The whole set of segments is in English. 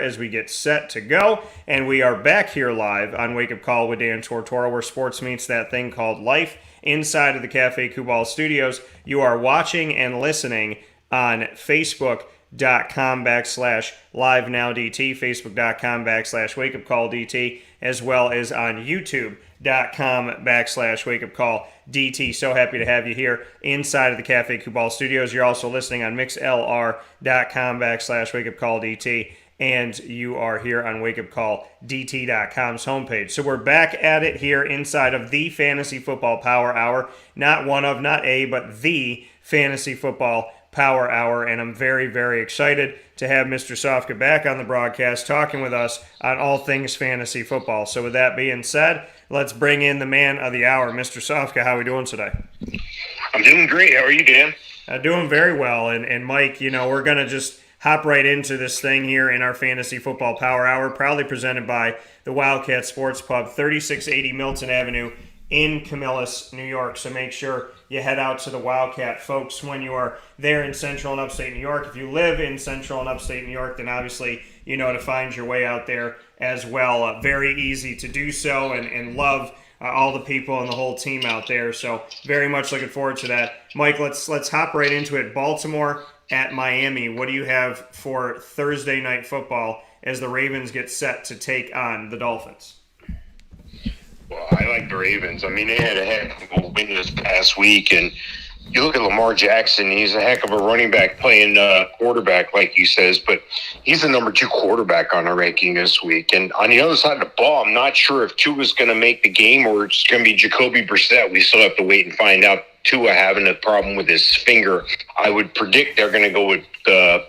as we get set to go. And we are back here live on Wake Up Call with Dan Tortora, where sports meets that thing called life inside of the Cafe Kubal studios. You are watching and listening on Facebook.com/LiveNowDT, Facebook.com/WakeUpCallDT, as well as on YouTube.com/WakeUpCallDT. So happy to have you here inside of the Cafe Kubal studios. You're also listening on MixLR.com/WakeUpCallDT, and you are here on WakeUpCallDT.com's homepage. So we're back at it here inside of the Fantasy Football Power Hour. Not one of, not a, but the Fantasy Football Power Hour, and I'm very, very excited to have Mr. Sofka back on the broadcast talking with us on all things fantasy football. So with that being said, let's bring in the man of the hour, Mr. Sofka. How are we doing today? I'm doing great. How are you, Dan? Doing very well. And Mike, we're going to just hop right into this thing here in our Fantasy Football Power Hour, proudly presented by the Wildcat Sports Pub, 3680 Milton Avenue in Camillus, New York. So make sure you head out to the Wildcat, folks, when you are there in Central and Upstate New York. If you live in Central and Upstate New York, then obviously you know to find your way out there as well. Very easy to do so, and love all the people and the whole team out there. So very much looking forward to that. Mike, let's hop right into it. Baltimore at Miami. What do you have for Thursday night football as the Ravens get set to take on the Dolphins? Well, I like the Ravens. I mean, they had a heck of a win this past week, and you look at Lamar Jackson, he's a heck of a running back playing quarterback, like he says, but he's the number 2 quarterback on our ranking this week. And on the other side of the ball, I'm not sure if Tua's going to make the game or it's going to be Jacoby Brissett. We still have to wait and find out. Tua having a problem with his finger. I would predict they're going to go with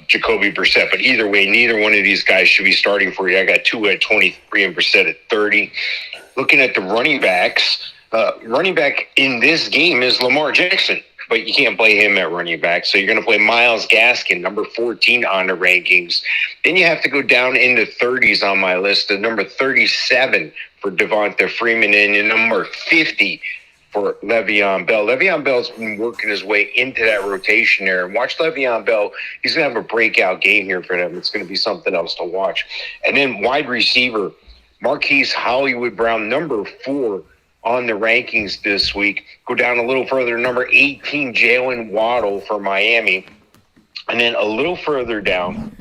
Jacoby Brissett, but either way, neither one of these guys should be starting for you. I got Tua at 23 and Brissett at 30. Looking at the running backs, running back in this game is Lamar Jackson, but you can't play him at running back. So you're going to play Myles Gaskin, number 14 on the rankings. Then you have to go down in the 30s on my list, the number 37 for Devonta Freeman and number 50 for Le'Veon Bell. Le'Veon Bell's been working his way into that rotation there. And watch Le'Veon Bell. He's going to have a breakout game here for them. It's going to be something else to watch. And then wide receiver, Marquise Hollywood Brown, number 4 on the rankings this week. Go down a little further, number 18, Jalen Waddle for Miami. And then a little further down,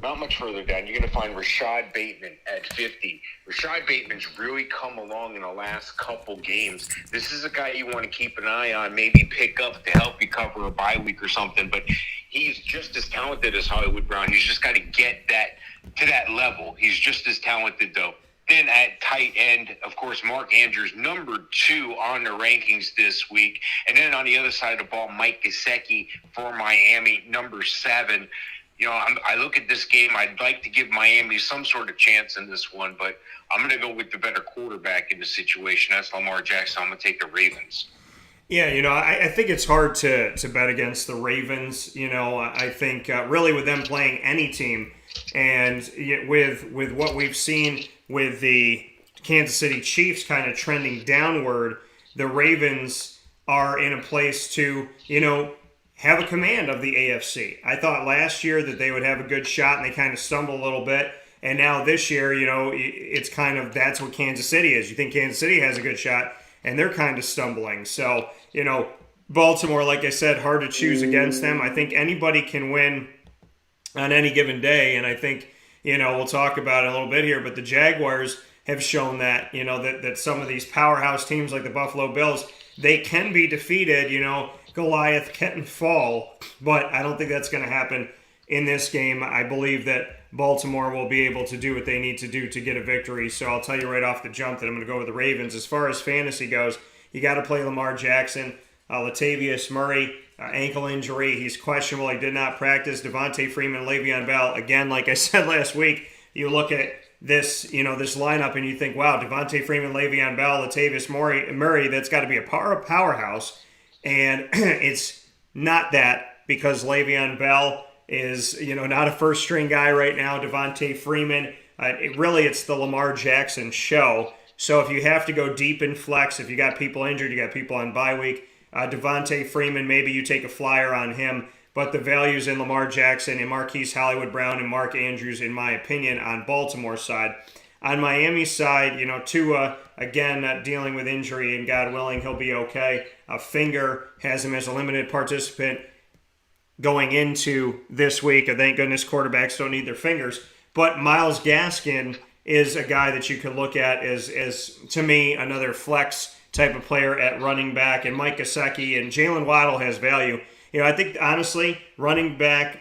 not much further down, you're going to find Rashad Bateman at 50. Rashad Bateman's really come along in the last couple games. This is a guy you want to keep an eye on, maybe pick up to help you cover a bye week or something, but he's just as talented as Hollywood Brown. He's just got to get that to that level. He's just as talented, though. Then at tight end, of course, Mark Andrews, number 2 on the rankings this week. And then on the other side of the ball, Mike Gesicki for Miami, number 7. I look at this game. I'd like to give Miami some sort of chance in this one, but I'm going to go with the better quarterback in the situation. That's Lamar Jackson. I'm going to take the Ravens. Yeah, I think it's hard to bet against the Ravens. I think really with them playing any team, and with what we've seen with the Kansas City Chiefs kind of trending downward, the Ravens are in a place to, have a command of the AFC. I thought last year that they would have a good shot, and they kind of stumbled a little bit. And now this year, it's kind of, that's what Kansas City is. You think Kansas City has a good shot, and they're kind of stumbling. So, Baltimore, like I said, hard to choose against them. I think anybody can win on any given day, and I think, we'll talk about it a little bit here, but the Jaguars have shown that, that some of these powerhouse teams like the Buffalo Bills, they can be defeated, Goliath can fall, but I don't think that's going to happen in this game. I believe that Baltimore will be able to do what they need to do to get a victory. So I'll tell you right off the jump that I'm going to go with the Ravens. As far as fantasy goes, you got to play Lamar Jackson. Latavius Murray, ankle injury. He's questionable. He did not practice. Devonta Freeman, Le'Veon Bell. Again, like I said last week, you look at this, this lineup and you think, wow, Devonta Freeman, Le'Veon Bell, Latavius Murray, that's got to be a powerhouse. And it's not that, because Le'Veon Bell is, not a first-string guy right now. Devonta Freeman, it's the Lamar Jackson show. So if you have to go deep in flex, if you got people injured, you got people on bye week, Devonta Freeman, maybe you take a flyer on him. but the values in Lamar Jackson and Marquise Hollywood Brown and Mark Andrews, in my opinion, on Baltimore's side. On Miami's side, Tua, again, dealing with injury, and God willing, he'll be okay. Finger has him as a limited participant going into this week. Thank goodness quarterbacks don't need their fingers. But Myles Gaskin is a guy that you could look at as to me, another flex type of player at running back. And Mike Gesicki and Jalen Waddle has value. I think, honestly, running back,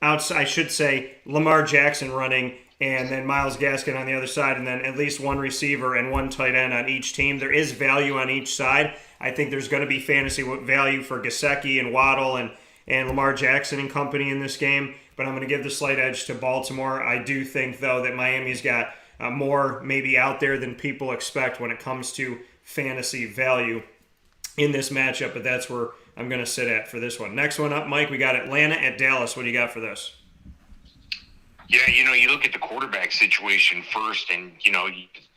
I should say Lamar Jackson running, and then Myles Gaskin on the other side, and then at least one receiver and one tight end on each team. There is value on each side. I think there's going to be fantasy value for Gesicki and Waddle and Lamar Jackson and company in this game, but I'm going to give the slight edge to Baltimore. I do think, though, that Miami's got more maybe out there than people expect when it comes to fantasy value in this matchup, but that's where I'm going to sit at for this one. Next one up, Mike, we got Atlanta at Dallas. What do you got for this? Yeah, you look at the quarterback situation first, and,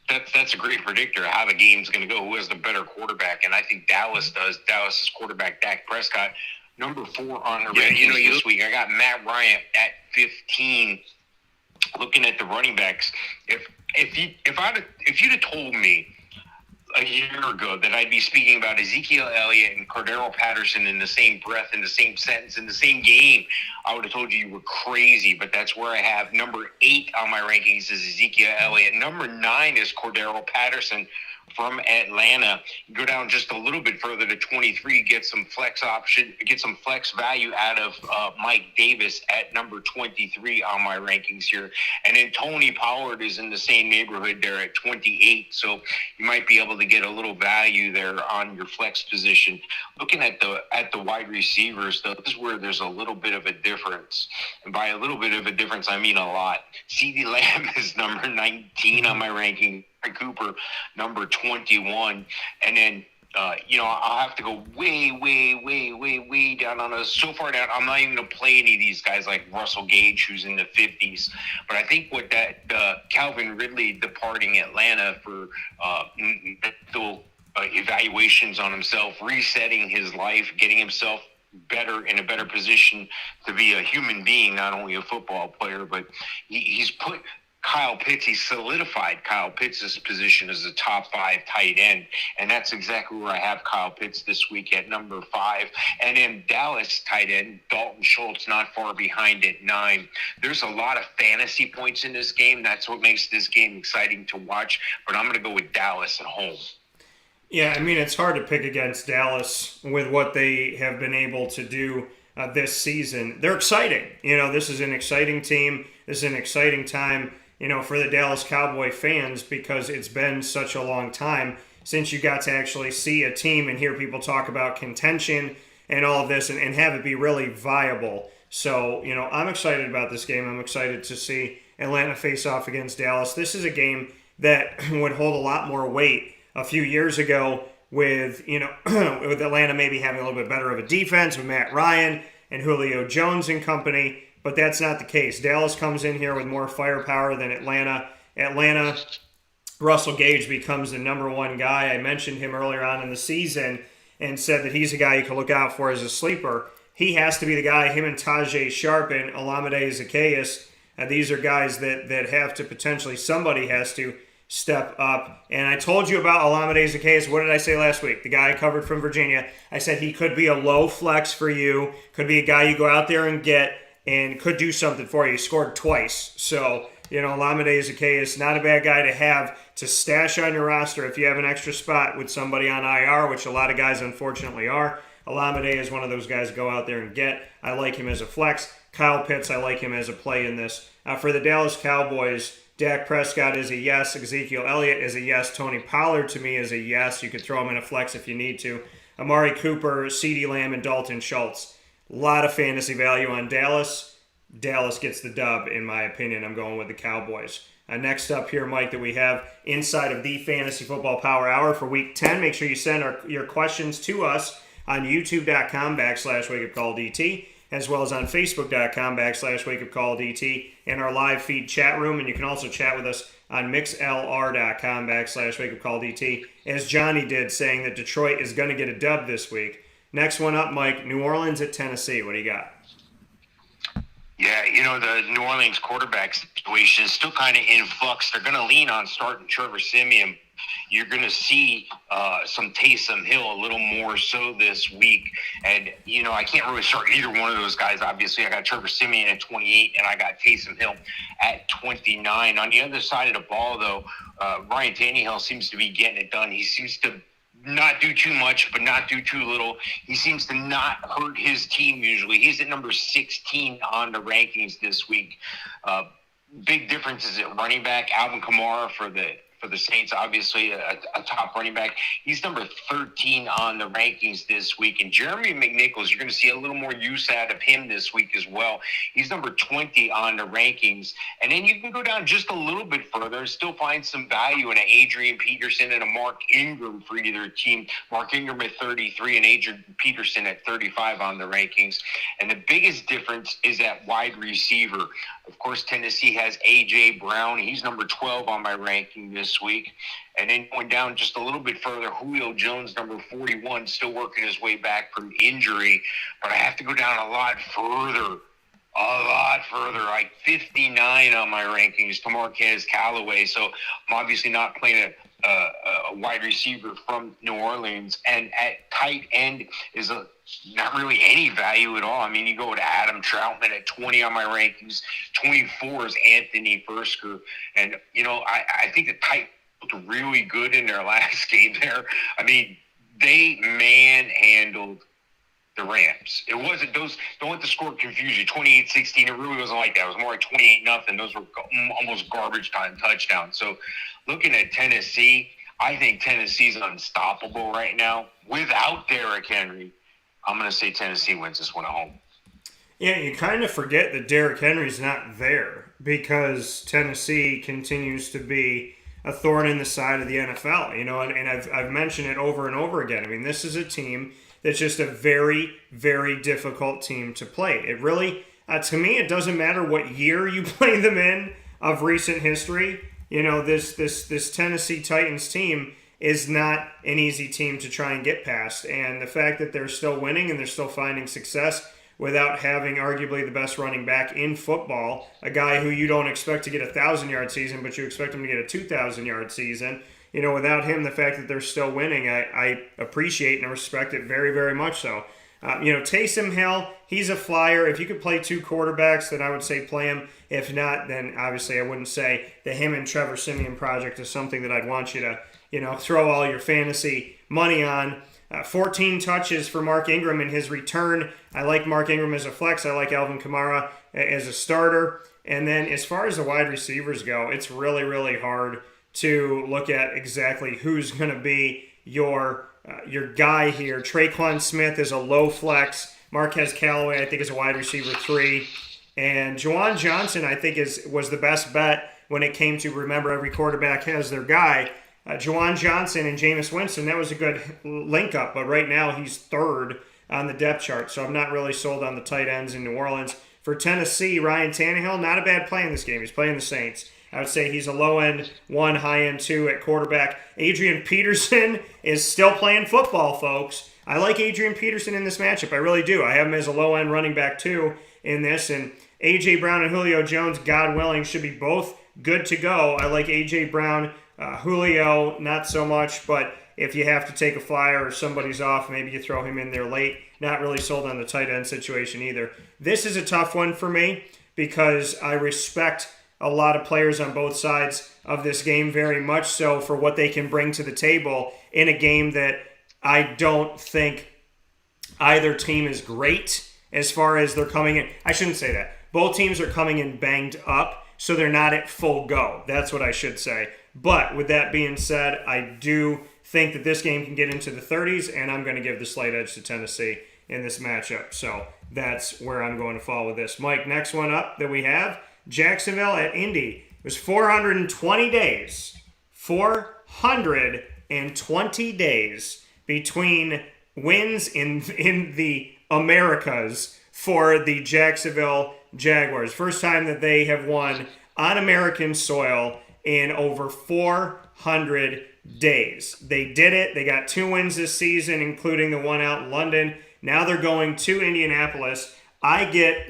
that's a great predictor of how the game's going to go. Who has the better quarterback? And I think Dallas does. Dallas's quarterback, Dak Prescott, number 4 on the rankings this week. I got Matt Ryan at 15. Looking at the running backs, if you'd have told me a year ago that I'd be speaking about Ezekiel Elliott and Cordero Patterson in the same breath, in the same sentence, in the same game, I would have told you were crazy. But that's where I have number 8 on my rankings is Ezekiel Elliott. Number 9 is Cordero Patterson from Atlanta. Go down just a little bit further to 23, get some flex value out of Mike Davis at number 23 on my rankings here. And then Tony Pollard is in the same neighborhood there at 28. So you might be able to get a little value there on your flex position. Looking at the wide receivers, though, this is where there's a little bit of a difference. And by a little bit of a difference, I mean a lot. CeeDee Lamb is number 19 on my ranking. Cooper, number 21. And then, I'll have to go way down on us. So far down, I'm not even going to play any of these guys like Russell Gage, who's in the 50s. But I think what that Calvin Ridley departing Atlanta for mental evaluations on himself, resetting his life, getting himself in a better position to be a human being, not only a football player, but he's put Kyle Pitts, he solidified Kyle Pitts' position as a top 5 tight end, and that's exactly where I have Kyle Pitts this week at number 5. And then Dallas tight end, Dalton Schultz, not far behind at 9. There's a lot of fantasy points in this game. That's what makes this game exciting to watch, but I'm going to go with Dallas at home. Yeah, I mean, it's hard to pick against Dallas with what they have been able to do this season. They're exciting. This is an exciting team. This is an exciting time for the Dallas Cowboy fans, because it's been such a long time since you got to actually see a team and hear people talk about contention and all of this and have it be really viable. So, I'm excited about this game. I'm excited to see Atlanta face off against Dallas. This is a game that would hold a lot more weight a few years ago with, with Atlanta maybe having a little bit better of a defense with Matt Ryan and Julio Jones and company. But that's not the case. Dallas comes in here with more firepower than Atlanta. Russell Gage becomes the number 1 guy. I mentioned him earlier on in the season and said that he's a guy you can look out for as a sleeper. He has to be the guy, him and Tajay Sharp and Olamide Zaccheaus. These are guys that have to potentially, somebody has to step up. And I told you about Olamide Zaccheaus. What did I say last week? The guy I covered from Virginia. I said he could be a low flex for you, could be a guy you go out there and get, and could do something for you. He scored twice. So, Olamide Zaccheaus, not a bad guy to have to stash on your roster if you have an extra spot with somebody on IR, which a lot of guys unfortunately are. Olamide is one of those guys to go out there and get. I like him as a flex. Kyle Pitts, I like him as a play in this. For the Dallas Cowboys, Dak Prescott is a yes. Ezekiel Elliott is a yes. Tony Pollard to me is a yes. You could throw him in a flex if you need to. Amari Cooper, CeeDee Lamb, and Dalton Schultz. A lot of fantasy value on Dallas. Dallas gets the dub, in my opinion. I'm going with the Cowboys. Next up here, Mike, that we have inside of the Fantasy Football Power Hour for Week 10. Make sure you send your questions to us on youtube.com/wakeupcalldt, as well as on facebook.com/wakeupcalldt, and our live feed chat room. And you can also chat with us on mixlr.com/wakeupcalldt, as Johnny did, saying that Detroit is going to get a dub this week. Next one up, Mike, New Orleans at Tennessee. What do you got? Yeah, the New Orleans quarterback situation is still kind of in flux. They're going to lean on starting Trevor Siemian. You're going to see some Taysom Hill a little more so this week. And, I can't really start either one of those guys. Obviously, I got Trevor Siemian at 28, and I got Taysom Hill at 29. On the other side of the ball, though, Ryan Tannehill seems to be getting it done. He seems to not do too much, but not do too little. He seems to not hurt his team usually. He's at number 16 on the rankings this week. Big difference is at running back. Alvin Kamara for the Saints, obviously a top running back. He's number 13 on the rankings this week. And Jeremy McNichols, you're going to see a little more use out of him this week as well. He's number 20 on the rankings. And then you can go down just a little bit further, still find some value in an Adrian Peterson and a Mark Ingram for either team. Mark Ingram at 33 and Adrian Peterson at 35 on the rankings. And the biggest difference is at wide receiver. Of course, Tennessee has A.J. Brown. He's number 12 on my ranking this week. And then going down just a little bit further, Julio Jones, number 41, still working his way back from injury. But I have to go down a lot further, like 59 on my rankings to Marquez Callaway. So I'm obviously not playing a wide receiver from New Orleans. And at tight end is not really any value at all. I mean, you go to Adam Troutman at 20 on my rankings. 24 is Anthony Fersker. And, I think the tight looked really good in their last game there. I mean, they manhandled the Rams. It wasn't those. Don't let the score confuse you. 28-16. It really wasn't like that. It was more like 28-0. Those were almost garbage time touchdowns. So looking at Tennessee, I think Tennessee's unstoppable right now. Without Derrick Henry, I'm going to say Tennessee wins this one at home. Yeah, you kind of forget that Derrick Henry's not there because Tennessee continues to be a thorn in the side of the NFL. And I've mentioned it over and over again. I mean, this is a team that's just a very, very difficult team to play. It really, to me, it doesn't matter what year you play them in of recent history. This Tennessee Titans team is not an easy team to try and get past. And the fact that they're still winning and they're still finding success without having arguably the best running back in football, a guy who you don't expect to get a 1,000-yard season, but you expect him to get a 2,000-yard season. Without him, the fact that they're still winning, I appreciate and respect it very, very much so. Taysom Hill, he's a flyer. If you could play two quarterbacks, then I would say play him. If not, then obviously I wouldn't say the him and Trevor Siemian project is something that I'd want you to, throw all your fantasy money on. 14 touches for Mark Ingram in his return. I like Mark Ingram as a flex. I like Alvin Kamara as a starter. And then as far as the wide receivers go, it's really, really hard to look at exactly who's going to be your guy here. Traquan Smith is a low flex. Marquez Callaway, I think, is a wide receiver 3. And Juwan Johnson, I think, was the best bet when it came to, remember, every quarterback has their guy. Juwan Johnson and Jameis Winston, that was a good link-up. But right now he's third on the depth chart. So I'm not really sold on the tight ends in New Orleans. For Tennessee, Ryan Tannehill, not a bad play in this game. He's playing the Saints. I would say he's a low-end 1, high-end 2 at quarterback. Adrian Peterson is still playing football, folks. I like Adrian Peterson in this matchup. I really do. I have him as a low-end running back, too, in this. And A.J. Brown and Julio Jones, God willing, should be both good to go. I like A.J. Brown. Julio, not so much, but if you have to take a flyer or somebody's off, maybe you throw him in there late. Not really sold on the tight end situation either. This is a tough one for me because I respect a lot of players on both sides of this game very much so for what they can bring to the table in a game that I don't think either team is great as far as they're coming in. I shouldn't say that. Both teams are coming in banged up, so they're not at full go. That's what I should say. But with that being said, I do think that this game can get into the 30s, and I'm going to give the slight edge to Tennessee in this matchup. So that's where I'm going to fall with this. Mike, next one up that we have, Jacksonville at Indy. It was 420 days. 420 days between wins in the Americas for the Jacksonville Jaguars. First time that they have won on American soil in over 400 days. They did it. They got 2 wins this season, including the one out in London. Now they're going to Indianapolis. I get,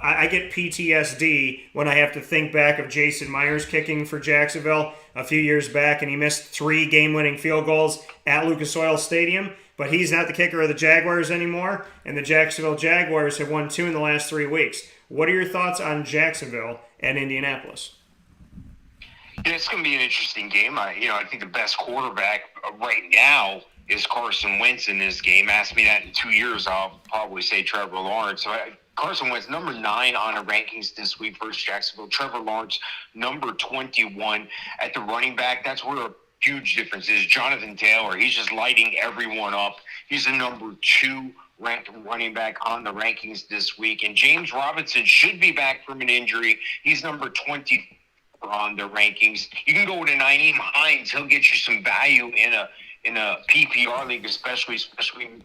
I get PTSD when I have to think back of Jason Myers kicking for Jacksonville a few years back, and he missed 3 game-winning field goals at Lucas Oil Stadium. But he's not the kicker of the Jaguars anymore, and the Jacksonville Jaguars have won 2 in the last 3 weeks. What are your thoughts on Jacksonville and Indianapolis? Yeah, it's going to be an interesting game. I think the best quarterback right now is Carson Wentz in this game. Ask me that in 2 years, I'll probably say Trevor Lawrence. So Carson Wentz, number 9 on the rankings this week versus Jacksonville. Trevor Lawrence, number 21 at the running back. That's where a huge difference is. Jonathan Taylor, he's just lighting everyone up. He's the number 2 ranked running back on the rankings this week. And James Robinson should be back from an injury. He's number 20 on the rankings. You can go to Nyheim Hines. He'll get you some value in a PPR league, especially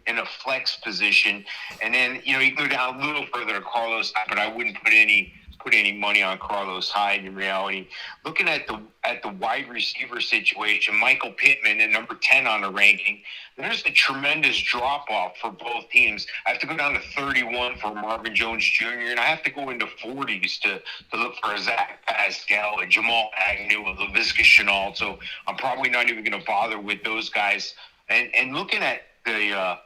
in a flex position. And then, you can go down a little further to Carlos Hyde, but I wouldn't put any money on Carlos Hyde in reality. Looking at the wide receiver situation, Michael Pittman at number 10 on the ranking, there's a tremendous drop-off for both teams. I have to go down to 31 for Marvin Jones Jr., and I have to go into 40s to look for a Zach Pascal, a Jamal Agnew, a Laviska Shenault. So I'm probably not even going to bother with those guys. And looking at the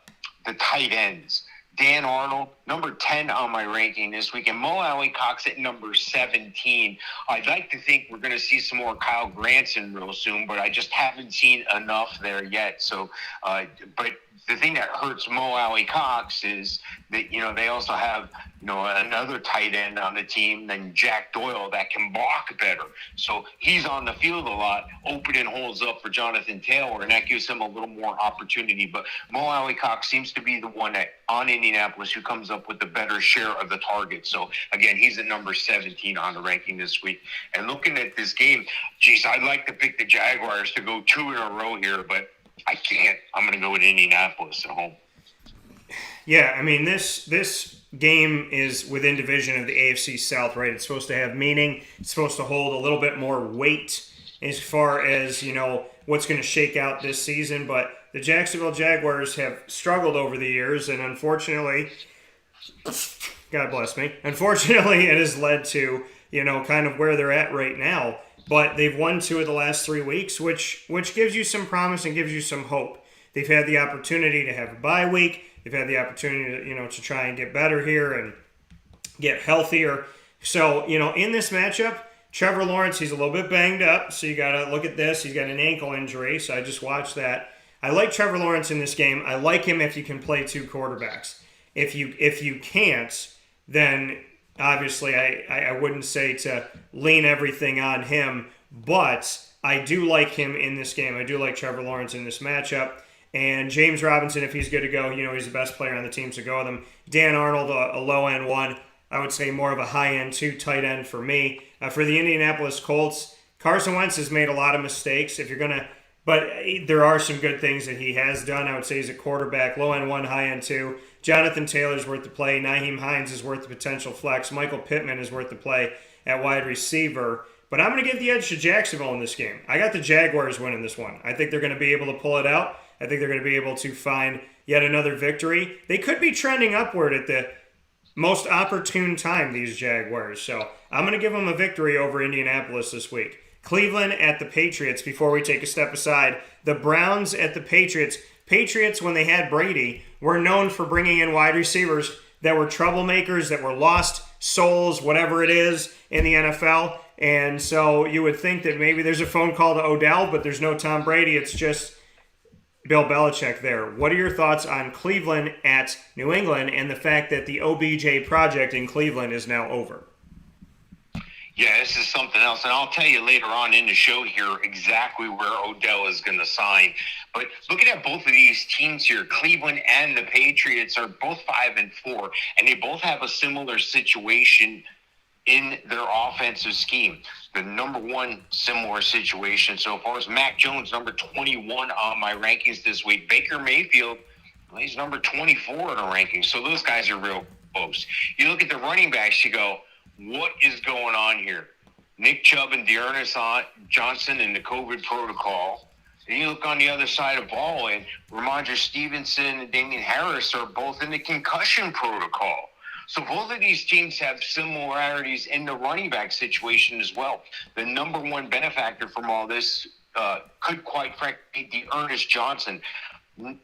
tight ends, Dan Arnold, number 10 on my ranking this week, and Mo Alley-Cox at number 17. I'd like to think we're going to see some more Kyle Granson real soon, but I just haven't seen enough there yet. So, but the thing that hurts Mo Alley-Cox is that, they also have, another tight end on the team than Jack Doyle that can block better. So he's on the field a lot, opening holes up for Jonathan Taylor, and that gives him a little more opportunity. But Mo Alley-Cox seems to be the one that on Indianapolis who comes up with the better share of the target. So again, he's at number 17 on the ranking this week. And looking at this game, geez, I'd like to pick the Jaguars to go 2 in a row here, but I can't. I'm going to go with Indianapolis at home. Yeah, I mean, this game is within division of the AFC South, right? It's supposed to have meaning. It's supposed to hold a little bit more weight as far as, what's going to shake out this season. But the Jacksonville Jaguars have struggled over the years, and unfortunately, God bless me, unfortunately it has led to, kind of where they're at right now. But they've won 2 of the last 3 weeks, which gives you some promise and gives you some hope. They've had the opportunity to have a bye week. They've had the opportunity to try and get better here and get healthier. So, in this matchup, Trevor Lawrence, he's a little bit banged up, so you got to look at this. He's got an ankle injury, so I just watched that. I like Trevor Lawrence in this game. I like him if you can play 2 quarterbacks. If you can't, then obviously I wouldn't say to lean everything on him, but I do like him in this game. I do like Trevor Lawrence in this matchup. And James Robinson, if he's good to go, he's the best player on the team, so go with him. Dan Arnold, a low-end 1. I would say more of a high-end 2 tight end for me. For the Indianapolis Colts, Carson Wentz has made a lot of mistakes. But there are some good things that he has done. I would say he's a quarterback, low-end 1, high-end 2. Jonathan Taylor's worth the play. Nyheim Hines is worth the potential flex. Michael Pittman is worth the play at wide receiver. But I'm going to give the edge to Jacksonville in this game. I got the Jaguars winning this one. I think they're going to be able to pull it out. I think they're going to be able to find yet another victory. They could be trending upward at the most opportune time, these Jaguars. So I'm going to give them a victory over Indianapolis this week. Cleveland at the Patriots, before we take a step aside. The Browns at the Patriots. Patriots, when they had Brady, were known for bringing in wide receivers that were troublemakers, that were lost souls, whatever it is, in the NFL. And so you would think that maybe there's a phone call to Odell, but there's no Tom Brady. It's just Bill Belichick there. What are your thoughts on Cleveland at New England and the fact that the OBJ project in Cleveland is now over? Yeah, this is something else, and I'll tell you later on in the show here exactly where Odell is going to sign. But looking at both of these teams here, Cleveland and the Patriots are both 5-4, and they both have a similar situation in their offensive scheme. The number 1 similar situation so far is Mac Jones, number 21 on my rankings this week. Baker Mayfield, well, he's number 24 in the rankings, so those guys are real close. You look at the running backs, you go, what is going on here? Nick Chubb and Dearness Johnson in the COVID protocol. And you look on the other side of the ball, and Ramondre Stevenson and Damian Harris are both in the concussion protocol. So both of these teams have similarities in the running back situation as well. The number one benefactor from all this could quite frankly be Ernest Johnson,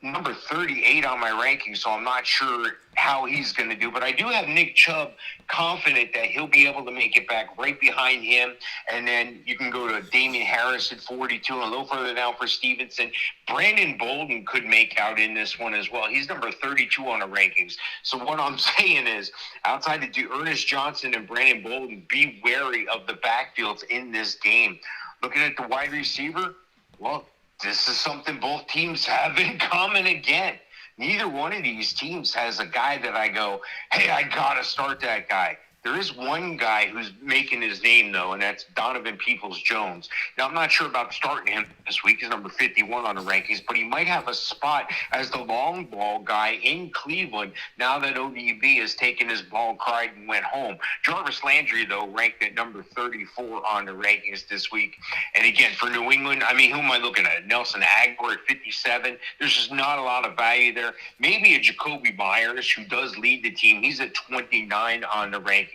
number 38 on my ranking, so I'm not sure how he's going to do. But I do have Nick Chubb confident that he'll be able to make it back right behind him. And then you can go to Damian Harris at 42 and a little further down for Stevenson. Brandon Bolden could make out in this one as well. He's number 32 on the rankings. So what I'm saying is, outside of Ernest Johnson and Brandon Bolden, be wary of the backfields in this game. Looking at the wide receiver, well, this is something both teams have in common again. Neither one of these teams has a guy that I go, hey, I got to start that guy. There is one guy who's making his name, though, and that's Donovan Peoples-Jones. Now, I'm not sure about starting him this week. He's number 51 on the rankings, but he might have a spot as the long ball guy in Cleveland now that ODB has taken his ball, cried, and went home. Jarvis Landry, though, ranked at number 34 on the rankings this week. And again, for New England, I mean, who am I looking at? Nelson Agholor at 57. There's just not a lot of value there. Maybe a Jacoby Myers, who does lead the team. He's at 29 on the rankings.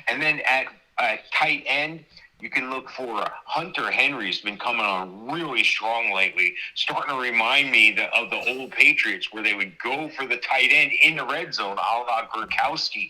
And then at tight end, you can look for Hunter Henry's been coming on really strong lately, starting to remind me of the old Patriots where they would go for the tight end in the red zone, a la Gronkowski.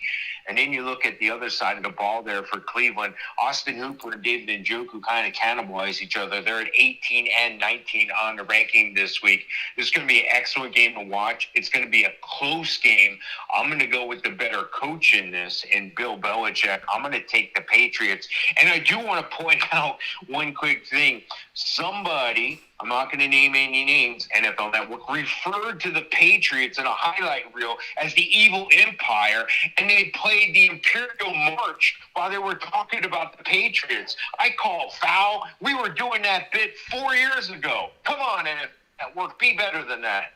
And then you look at the other side of the ball there for Cleveland. Austin Hooper and David Njoku kind of cannibalize each other. They're at 18 and 19 on the ranking this week. This is going to be an excellent game to watch. It's going to be a close game. I'm going to go with the better coach in this, in Bill Belichick. I'm going to take the Patriots. And I do want to point out one quick thing. Somebody, I'm not going to name any names, NFL Network, referred to the Patriots in a highlight reel as the evil empire, and they played the Imperial March while they were talking about the Patriots. I call foul. We were doing that bit 4 years ago. Come on, NFL Network, be better than that.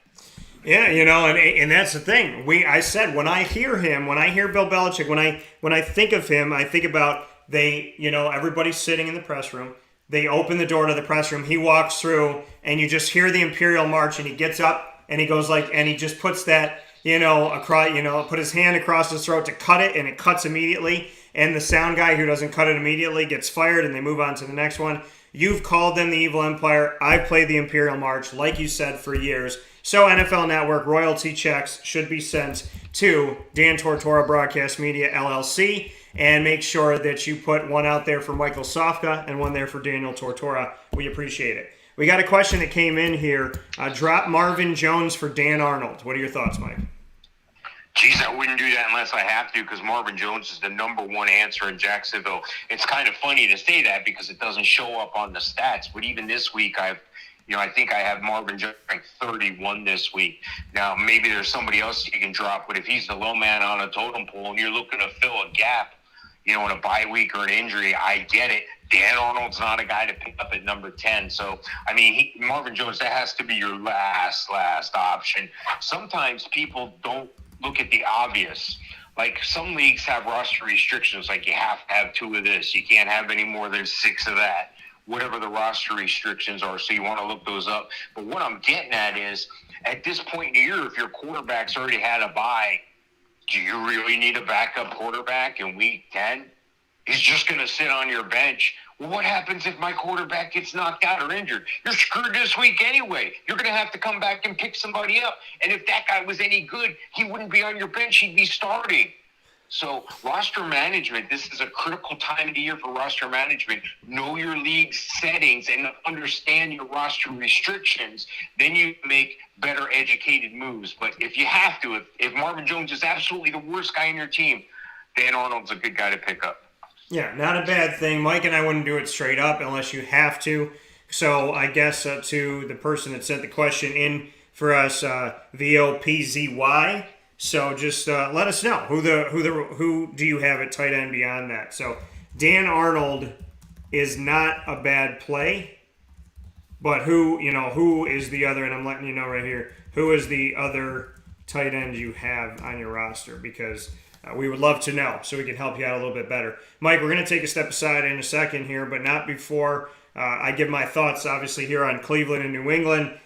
Yeah, and that's the thing. I said when I hear him, when I hear Bill Belichick, when I think of him, I think about everybody's sitting in the press room. They open the door to the press room. He walks through, and you just hear the Imperial March, and he gets up, and he goes and he just puts that, across, put his hand across his throat to cut it, and it cuts immediately. And the sound guy who doesn't cut it immediately gets fired, and they move on to the next one. You've called them the Evil Empire. I've played the Imperial March, like you said, for years. So NFL Network royalty checks should be sent to Dan Tortora Broadcast Media, LLC. And make sure that you put one out there for Michael Sofka and one there for Daniel Tortora. We appreciate it. We got a question that came in here. Drop Marvin Jones for Dan Arnold. What are your thoughts, Mike? Geez, I wouldn't do that unless I have to, because Marvin Jones is the number one answer in Jacksonville. It's kind of funny to say that because it doesn't show up on the stats. But even this week, I think I have Marvin Jones ranked 31 this week. Now, maybe there's somebody else you can drop, but if he's the low man on a totem pole and you're looking to fill a gap, in a bye week or an injury, I get it. Dan Arnold's not a guy to pick up at number 10. So, I mean, Marvin Jones, that has to be your last option. Sometimes people don't look at the obvious. Like some leagues have roster restrictions, like you have to have 2 of this. You can't have any more than 6 of that, whatever the roster restrictions are. So you want to look those up. But what I'm getting at is, at this point in the year, if your quarterback's already had a bye, do you really need a backup quarterback in week 10? He's just going to sit on your bench. Well, what happens if my quarterback gets knocked out or injured? You're screwed this week anyway. You're going to have to come back and pick somebody up. And if that guy was any good, he wouldn't be on your bench. He'd be starting. So roster management, this is a critical time of the year for roster management. Know your league settings and understand your roster restrictions. Then you make better educated moves. But if you have to, if Marvin Jones is absolutely the worst guy in your team, Dan Arnold's a good guy to pick up. Yeah, not a bad thing. Mike and I wouldn't do it straight up unless you have to. So I guess to the person that sent the question in for us, VOPZY. So just let us know who do you have at tight end beyond that. So Dan Arnold is not a bad play, but who is the other? And I'm letting you know right here, who is the other tight end you have on your roster? Because we would love to know so we can help you out a little bit better. Mike, we're going to take a step aside in a second here, but not before I give my thoughts, obviously, here on Cleveland and New England.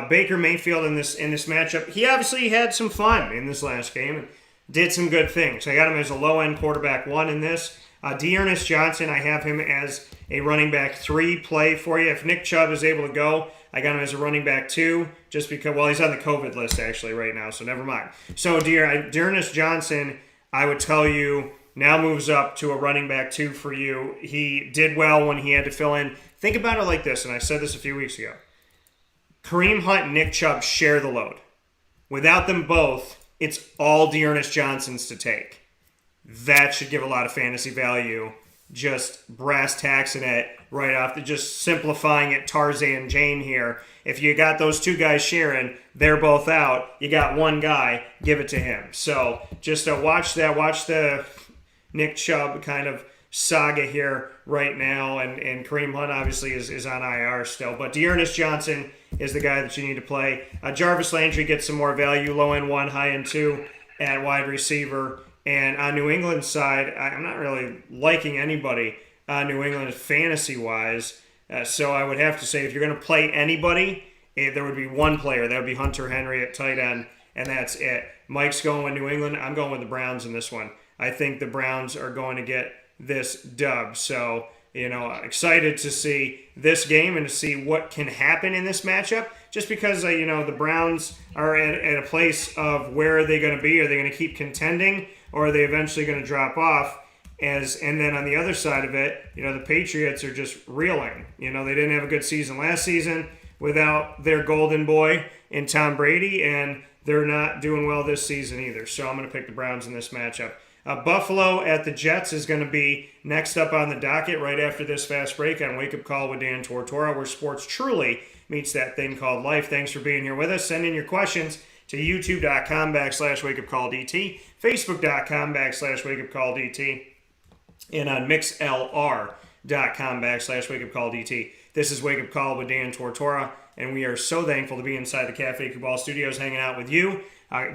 Baker Mayfield in this matchup, he obviously had some fun in this last game and did some good things. I got him as a low-end quarterback 1 in this. D'Ernest Johnson, I have him as a running back 3 play for you. If Nick Chubb is able to go, I got him as a running back 2 just because, well, he's on the COVID list actually right now, so never mind. So D'Ernest Johnson, I would tell you, now moves up to a running back 2 for you. He did well when he had to fill in. Think about it like this, and I said this a few weeks ago. Kareem Hunt and Nick Chubb share the load. Without them both, it's all D'Ernest Johnson's to take. That should give a lot of fantasy value. Just brass taxing it right off, just simplifying it, Tarzan Jane here. If you got those 2 guys sharing, they're both out. You got 1 guy, give it to him. So just watch that. Watch the Nick Chubb kind of saga here right now. And Kareem Hunt obviously is on IR still. But D'Ernest Johnson is the guy that you need to play. Jarvis Landry gets some more value, low end 1, high end 2 at wide receiver. And on New England's side, I'm not really liking anybody on New England fantasy-wise. So I would have to say if you're going to play anybody, there would be 1 player. That would be Hunter Henry at tight end, and that's it. Mike's going with New England. I'm going with the Browns in this one. I think the Browns are going to get this dub. So, excited to see this game and to see what can happen in this matchup. Just because, the Browns are at a place of where are they going to be? Are they going to keep contending, or are they eventually going to drop off? And then on the other side of it, the Patriots are just reeling. They didn't have a good season last season without their golden boy in Tom Brady, and they're not doing well this season either. So I'm going to pick the Browns in this matchup. Buffalo at the Jets is going to be next up on the docket right after this fast break on Wake Up Call with Dan Tortora, where sports truly meets that thing called life. Thanks for being here with us. Send in your questions to youtube.com/wakeupcalldt, facebook.com/wakeupcalldt, and on mixlr.com/wakeupcalldt. This is Wake Up Call with Dan Tortora, and we are so thankful to be inside the Cafe Kubal studios hanging out with you.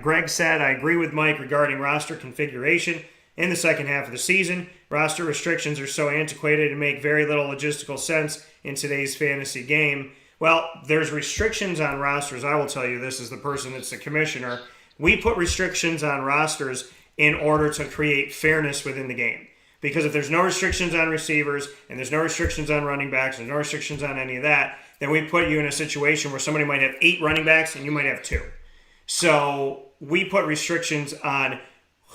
Greg said, I agree with Mike regarding roster configuration in the second half of the season. Roster restrictions are so antiquated and make very little logistical sense in today's fantasy game. Well, there's restrictions on rosters. I will tell you this as the person that's the commissioner. We put restrictions on rosters in order to create fairness within the game. Because if there's no restrictions on receivers and there's no restrictions on running backs and no restrictions on any of that, then we put you in a situation where somebody might have 8 running backs and you might have 2. So we put restrictions on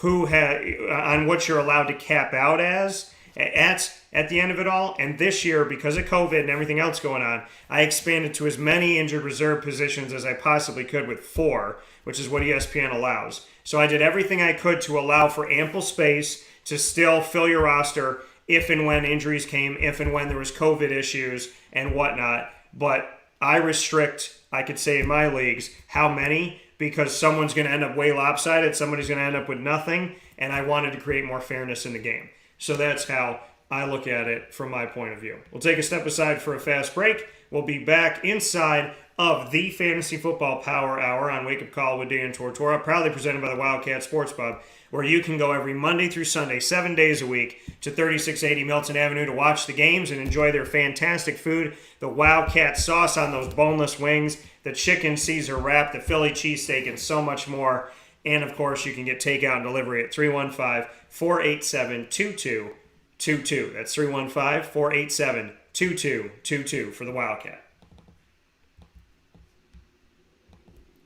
on what you're allowed to cap out as at the end of it all. And this year, because of COVID and everything else going on, I expanded to as many injured reserve positions as I possibly could with 4, which is what ESPN allows. So I did everything I could to allow for ample space to still fill your roster if and when injuries came, if and when there was COVID issues and whatnot. But I restrict, I could say in my leagues, how many, because someone's going to end up way lopsided, somebody's going to end up with nothing, and I wanted to create more fairness in the game. So that's how I look at it from my point of view. We'll take a step aside for a fast break. We'll be back inside of the Fantasy Football Power Hour on Wake Up Call with Dan Tortora, proudly presented by the Wildcat Sports Pub, where you can go every Monday through Sunday, 7 days a week, to 3680 Milton Avenue to watch the games and enjoy their fantastic food, the Wildcat sauce on those boneless wings, the chicken Caesar wrap, the Philly cheesesteak, and so much more. And, of course, you can get takeout and delivery at 315-487-2222. That's 315-487-2222 for the Wildcat.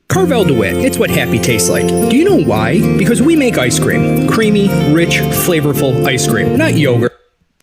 Carvel DeWitt, it's what happy tastes like. Do you know why? Because we make ice cream. Creamy, rich, flavorful ice cream, not yogurt.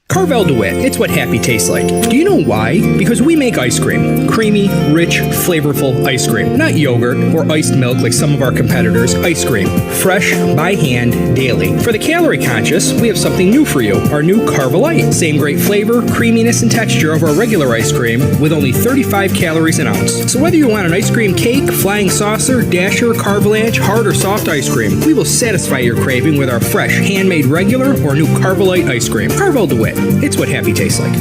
Carvel DeWitt, it's what happy tastes like. Do you know why? Because we make ice cream. Creamy, rich, flavorful ice cream, not yogurt or iced milk like some of our competitors. Ice cream, fresh, by hand, daily. For the calorie conscious, we have something new for you. Our new Carvelite. Same great flavor, creaminess, and texture of our regular ice cream with only 35 calories an ounce. So whether you want an ice cream cake, flying saucer, dasher, carvalanche, hard or soft ice cream, we will satisfy your craving with our fresh, handmade regular or new Carvelite ice cream. Carvel DeWitt. It's what happy tastes like.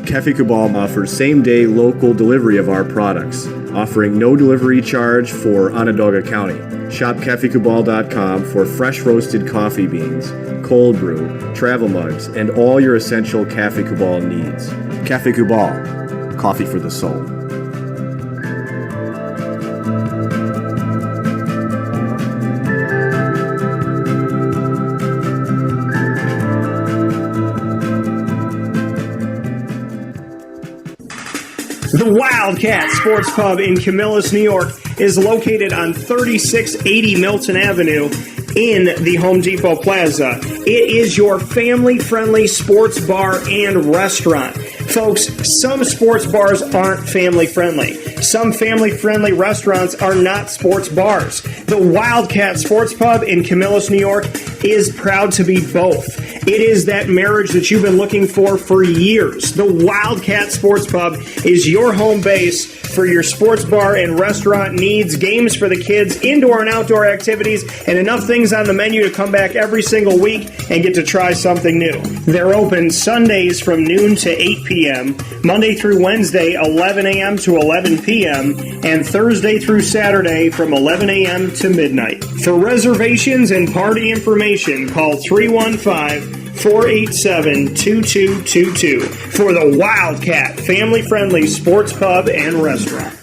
Cafe Cabal offers same-day local delivery of our products, offering no delivery charge for Onondaga County. Shop cafecabal.com for fresh roasted coffee beans, cold brew, travel mugs, and all your essential Cafe Cabal needs. Cafe Cabal, coffee for the soul. The Wildcat Sports Pub in Camillus, New York is located on 3680 Milton Avenue in the Home Depot Plaza. It is your family-friendly sports bar and restaurant. Folks, some sports bars aren't family-friendly. Some family-friendly restaurants are not sports bars. The Wildcat Sports Pub in Camillus, New York is proud to be both. It is that marriage that you've been looking for years. The Wildcat Sports Pub is your home base for your sports bar and restaurant needs, games for the kids, indoor and outdoor activities, and enough things on the menu to come back every single week and get to try something new. They're open Sundays from noon to 8 p.m., Monday through Wednesday, 11 a.m. to 11 p.m., and Thursday through Saturday from 11 a.m. to midnight. For reservations and party information, call 315-487-2222 for the Wildcat family-friendly sports pub and restaurant.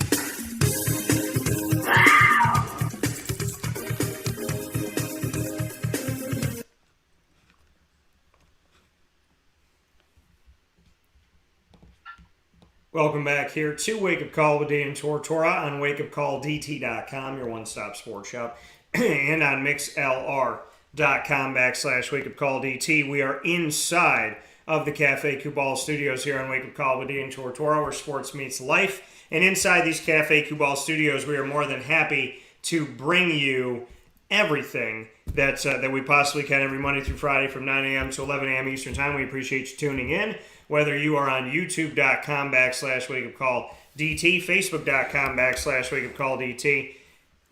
Welcome back here to Wake Up Call with Dan Tortora on wakeupcalldt.com, your one-stop sports shop, and on mixlr.com/wakeupcalldt. We are inside of the Cafe Kubal studios here on Wake Up Call with Dan Tortora, where sports meets life. And inside these Cafe Kubal studios, we are more than happy to bring you everything that we possibly can every Monday through Friday from 9 a.m. to 11 a.m. Eastern Time. We appreciate you tuning in. Whether you are on youtube.com/wakeupcalldt, facebook.com/wakeupcalldt,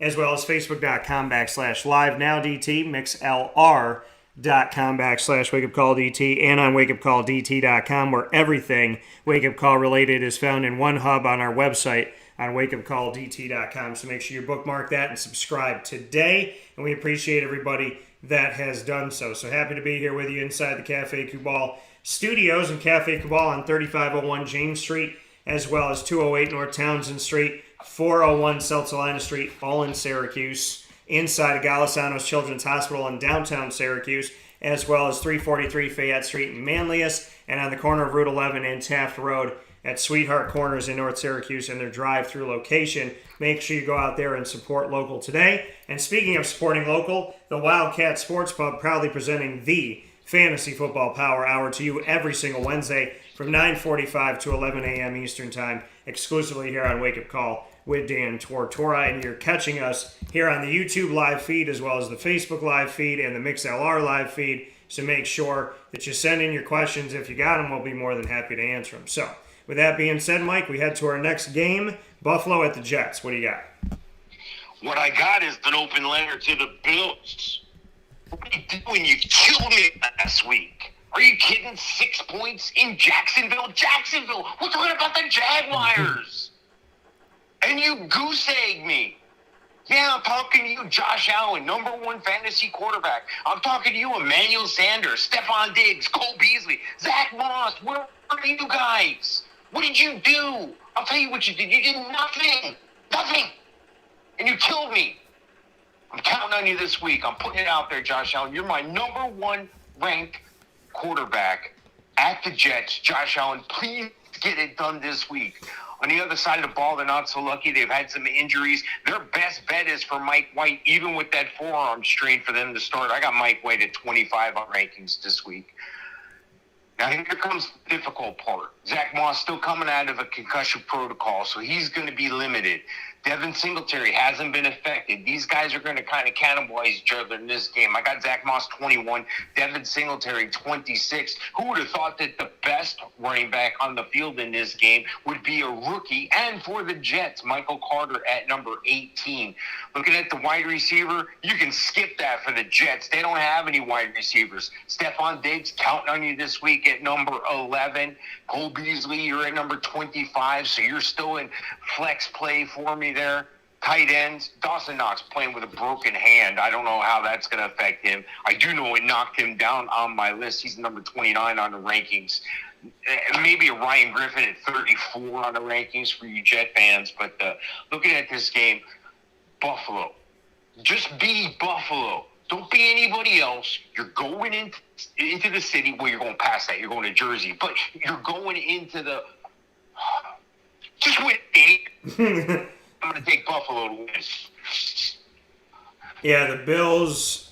as well as facebook.com/live-now-dt, mixlr.com/wakeupcalldt, and on wakeupcalldt.com, where everything Wake Up Call related is found in one hub on our website on wakeupcalldt.com. So make sure you bookmark that and subscribe today, and we appreciate everybody that has done so. So happy to be here with you inside the Cafe Kubal studios and Cafe Kubal on 3501 James Street, as well as 208 North Townsend Street, 401 South Salina Street, all in Syracuse, inside of Golisano's Children's Hospital in downtown Syracuse, as well as 343 Fayette Street in Manlius, and on the corner of Route 11 and Taft Road at Sweetheart Corners in North Syracuse in their drive-through location. Make sure you go out there and support local today. And speaking of supporting local, the Wildcat Sports Pub proudly presenting the Fantasy Football Power Hour to you every single Wednesday from 9:45 to 11 a.m. Eastern Time, exclusively here on Wake Up Call with Dan Tortora. And you're catching us here on the YouTube live feed, as well as the Facebook live feed and the MixLR live feed. So make sure that you send in your questions. If you got them, we'll be more than happy to answer them. So with that being said, Mike, we head to our next game, Buffalo at the Jets. What do you got? What I got is an open letter to the Bills. What are you doing? You killed me last week. Are you kidding? 6 points in Jacksonville? Jacksonville! We're talking about the Jaguars! And you goose-egg me. Yeah, I'm talking to you, Josh Allen, number one fantasy quarterback. I'm talking to you, Emmanuel Sanders, Stephon Diggs, Cole Beasley, Zach Moss. Where are you guys? What did you do? I'll tell you what you did. You did nothing. Nothing. And you killed me. I'm counting on you this week. I'm putting it out there, Josh Allen. You're my number one ranked quarterback at the Jets. Josh Allen, please get it done this week. On the other side of the ball, they're not so lucky. They've had some injuries. Their best bet is for Mike White, even with that forearm strain for them to start. I got Mike White at 25 on rankings this week. Now, here comes the difficult part. Zach Moss still coming out of a concussion protocol, so he's going to be limited. Devin Singletary hasn't been affected. These guys are going to kind of cannibalize each other in this game. I got Zach Moss 21, Devin Singletary 26. Who would have thought that the best running back on the field in this game would be a rookie? And for the Jets, Michael Carter at number 18. Looking at the wide receiver, you can skip that for the Jets. They don't have any wide receivers. Stephon Diggs counting on you this week at number 11. Cole Beasley, you're at number 25, so you're still in flex play for me there. Tight ends, Dawson Knox playing with a broken hand. I don't know how that's going to affect him. I do know it knocked him down on my list. He's number 29 on the rankings. Maybe a Ryan Griffin at 34 on the rankings for you Jet fans. But looking at this game, Buffalo. Just be Buffalo. Don't be anybody else. You're going into the city. Well, you're going past that. You're going to Jersey. But you're going into the... Just win 8. I'm going to take Buffalo to win. Yeah, the Bills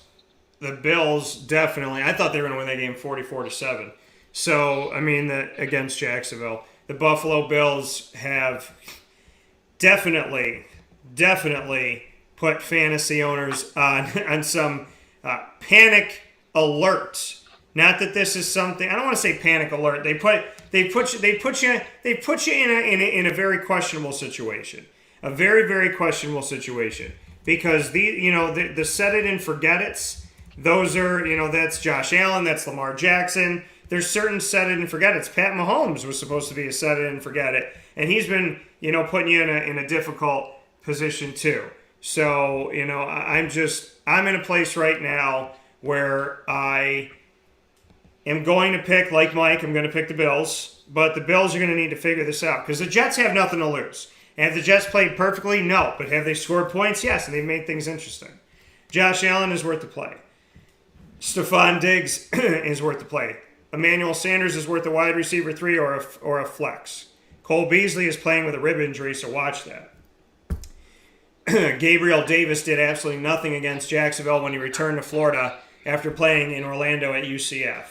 definitely. I thought they were going to win that game 44-7. So, I mean, against Jacksonville. The Buffalo Bills have definitely put fantasy owners on some panic alert. Not that this is something. I don't want to say panic alert. They put you in a very questionable situation. A very, very questionable situation, because the set it and forget it's. Those are, that's Josh Allen, that's Lamar Jackson. There's certain set it and forget it's. Pat Mahomes was supposed to be a set it and forget it, and he's been putting you in a difficult position too. So I'm in a place right now where I am going to pick, like Mike, I'm going to pick the Bills, but the Bills are going to need to figure this out because the Jets have nothing to lose. And have the Jets played perfectly? No. But have they scored points? Yes, and they've made things interesting. Josh Allen is worth the play. Stephon Diggs is worth the play. Emmanuel Sanders is worth a wide receiver 3 or a flex. Cole Beasley is playing with a rib injury, so watch that. Gabriel Davis did absolutely nothing against Jacksonville when he returned to Florida after playing in Orlando at UCF.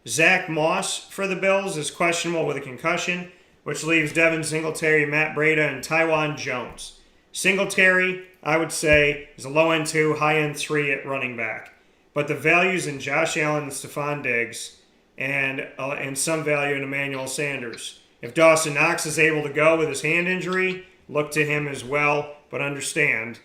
Zach Moss for the Bills is questionable with a concussion, which leaves Devin Singletary, Matt Breida, and Tywan Jones. Singletary, I would say, is a low-end 2, high-end 3 at running back. But the values in Josh Allen and Stephon Diggs and some value in Emmanuel Sanders. If Dawson Knox is able to go with his hand injury, look to him as well, but understand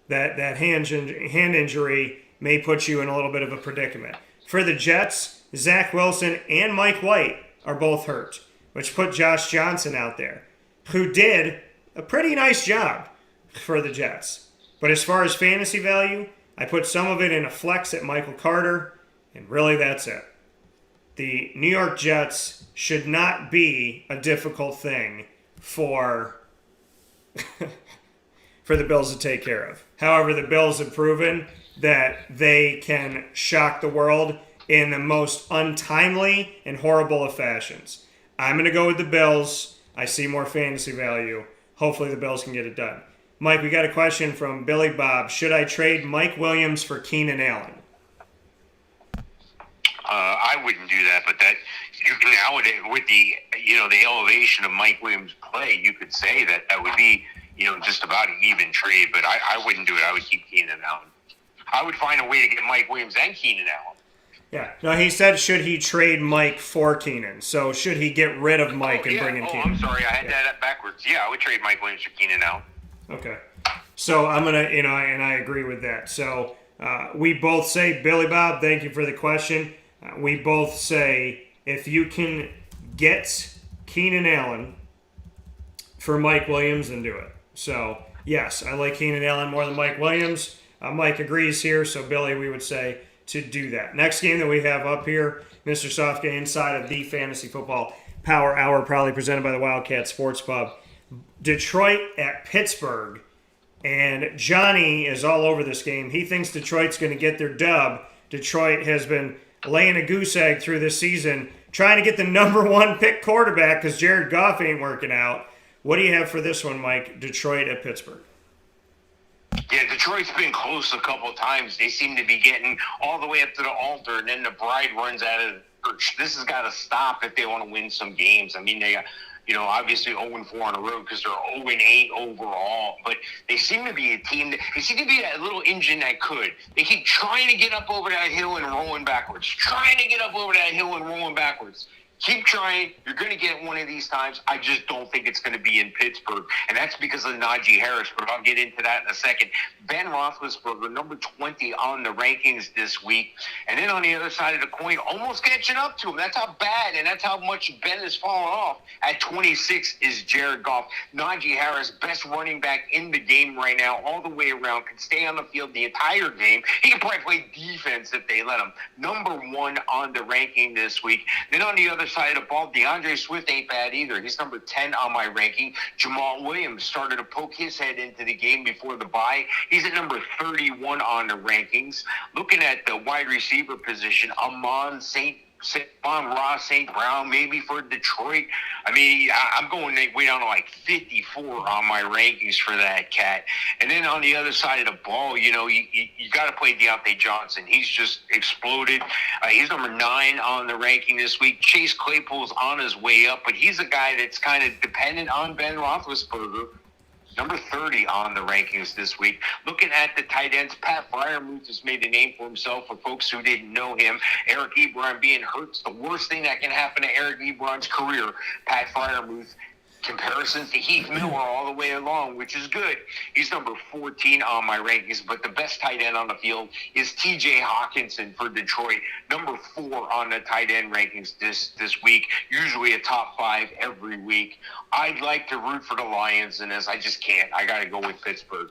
that hand injury may put you in a little bit of a predicament. For the Jets, Zach Wilson and Mike White are both hurt, which put Josh Johnson out there, who did a pretty nice job for the Jets. But as far as fantasy value, I put some of it in a flex at Michael Carter, and really that's it. The New York Jets should not be a difficult thing for the Bills to take care of. However, the Bills have proven that they can shock the world in the most untimely and horrible of fashions. I'm going to go with the Bills. I see more fantasy value. Hopefully the Bills can get it done. Mike, we got a question from Billy Bob. Should I trade Mike Williams for Keenan Allen? I wouldn't do that, but that you can nowadays with the the elevation of Mike Williams' play, you could say that would be just about an even trade. But I wouldn't do it. I would keep Keenan Allen. I would find a way to get Mike Williams and Keenan Allen. Yeah. No, he said should he trade Mike for Keenan? So should he get rid of Mike and bring in Keenan? I'm sorry, I had that backwards. Yeah, I would trade Mike Williams for Keenan Allen. Okay. So I'm gonna, and I agree with that. So we both say, Billy Bob, thank you for the question. We both say if you can get Keenan Allen for Mike Williams, then do it. So yes, I like Keenan Allen more than Mike Williams. Mike agrees here, so Billy, we would say to do that. Next game that we have up here, Mr. Softgate, inside of the Fantasy Football Power Hour, proudly presented by the Wildcat Sports Pub. Detroit at Pittsburgh, and Johnny is all over this game. He thinks Detroit's going to get their dub. Detroit has been laying a goose egg through this season, trying to get the number 1 pick quarterback because Jared Goff ain't working out. What do you have for this one, Mike? Detroit at Pittsburgh. Yeah, Detroit's been close a couple of times. They seem to be getting all the way up to the altar, and then the bride runs out of the church. This has got to stop if they want to win some games. I mean, they got obviously 0-4 on the road because they're 0-8 overall. But they seem to be a team they seem to be that little engine that could. They keep trying to get up over that hill and rolling backwards. Keep trying. You're going to get one of these times. I just don't think it's going to be in Pittsburgh. And that's because of Najee Harris, but I'll get into that in a second. Ben Roethlisberger, number 20 on the rankings this week. And then on the other side of the coin, almost catching up to him. That's how bad and that's how much Ben has fallen off. At 26 is Jared Goff. Najee Harris, best running back in the game right now, all the way around, can stay on the field the entire game. He can probably play defense if they let him. Number 1 on the ranking this week. Then on the other side of the ball, DeAndre Swift ain't bad either. He's number 10 on my ranking. Jamal Williams started to poke his head into the game before the bye. He's at number 31 on the rankings. Looking at the wide receiver position, Ross St. Brown, maybe for Detroit. I mean, I'm going way down to like 54 on my rankings for that cat. And then on the other side of the ball, you got to play Deontay Johnson. He's just exploded. He's number 9 on the ranking this week. Chase Claypool's on his way up, but he's a guy that's kind of dependent on Ben Roethlisberger. Number 30 on the rankings this week. Looking at the tight ends, Pat Freiermuth has made a name for himself for folks who didn't know him. Eric Ebron being hurt's the worst thing that can happen to Eric Ebron's career. Pat Freiermuth, comparisons to Heath Miller all the way along, which is good. He's number 14 on my rankings, but the best tight end on the field is TJ Hawkinson for Detroit, number 4 on the tight end rankings this week, usually a top 5 every week. I'd like to root for the Lions in this. I just can't. I got to go with Pittsburgh.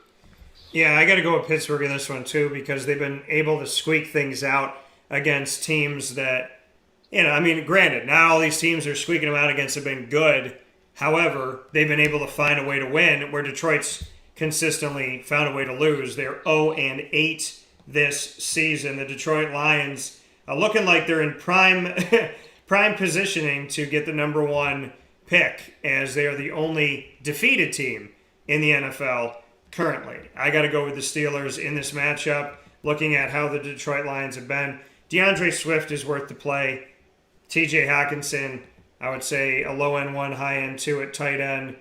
Yeah, I got to go with Pittsburgh in this one too because they've been able to squeak things out against teams that, granted, not all these teams are squeaking them out against have been good. However, they've been able to find a way to win where Detroit's consistently found a way to lose. They're 0-8 this season. The Detroit Lions are looking like they're in prime positioning to get the number 1 pick as they are the only defeated team in the NFL currently. I got to go with the Steelers in this matchup, looking at how the Detroit Lions have been. DeAndre Swift is worth the play. TJ Hawkinson, I would say a low-end 1, high-end 2 at tight end.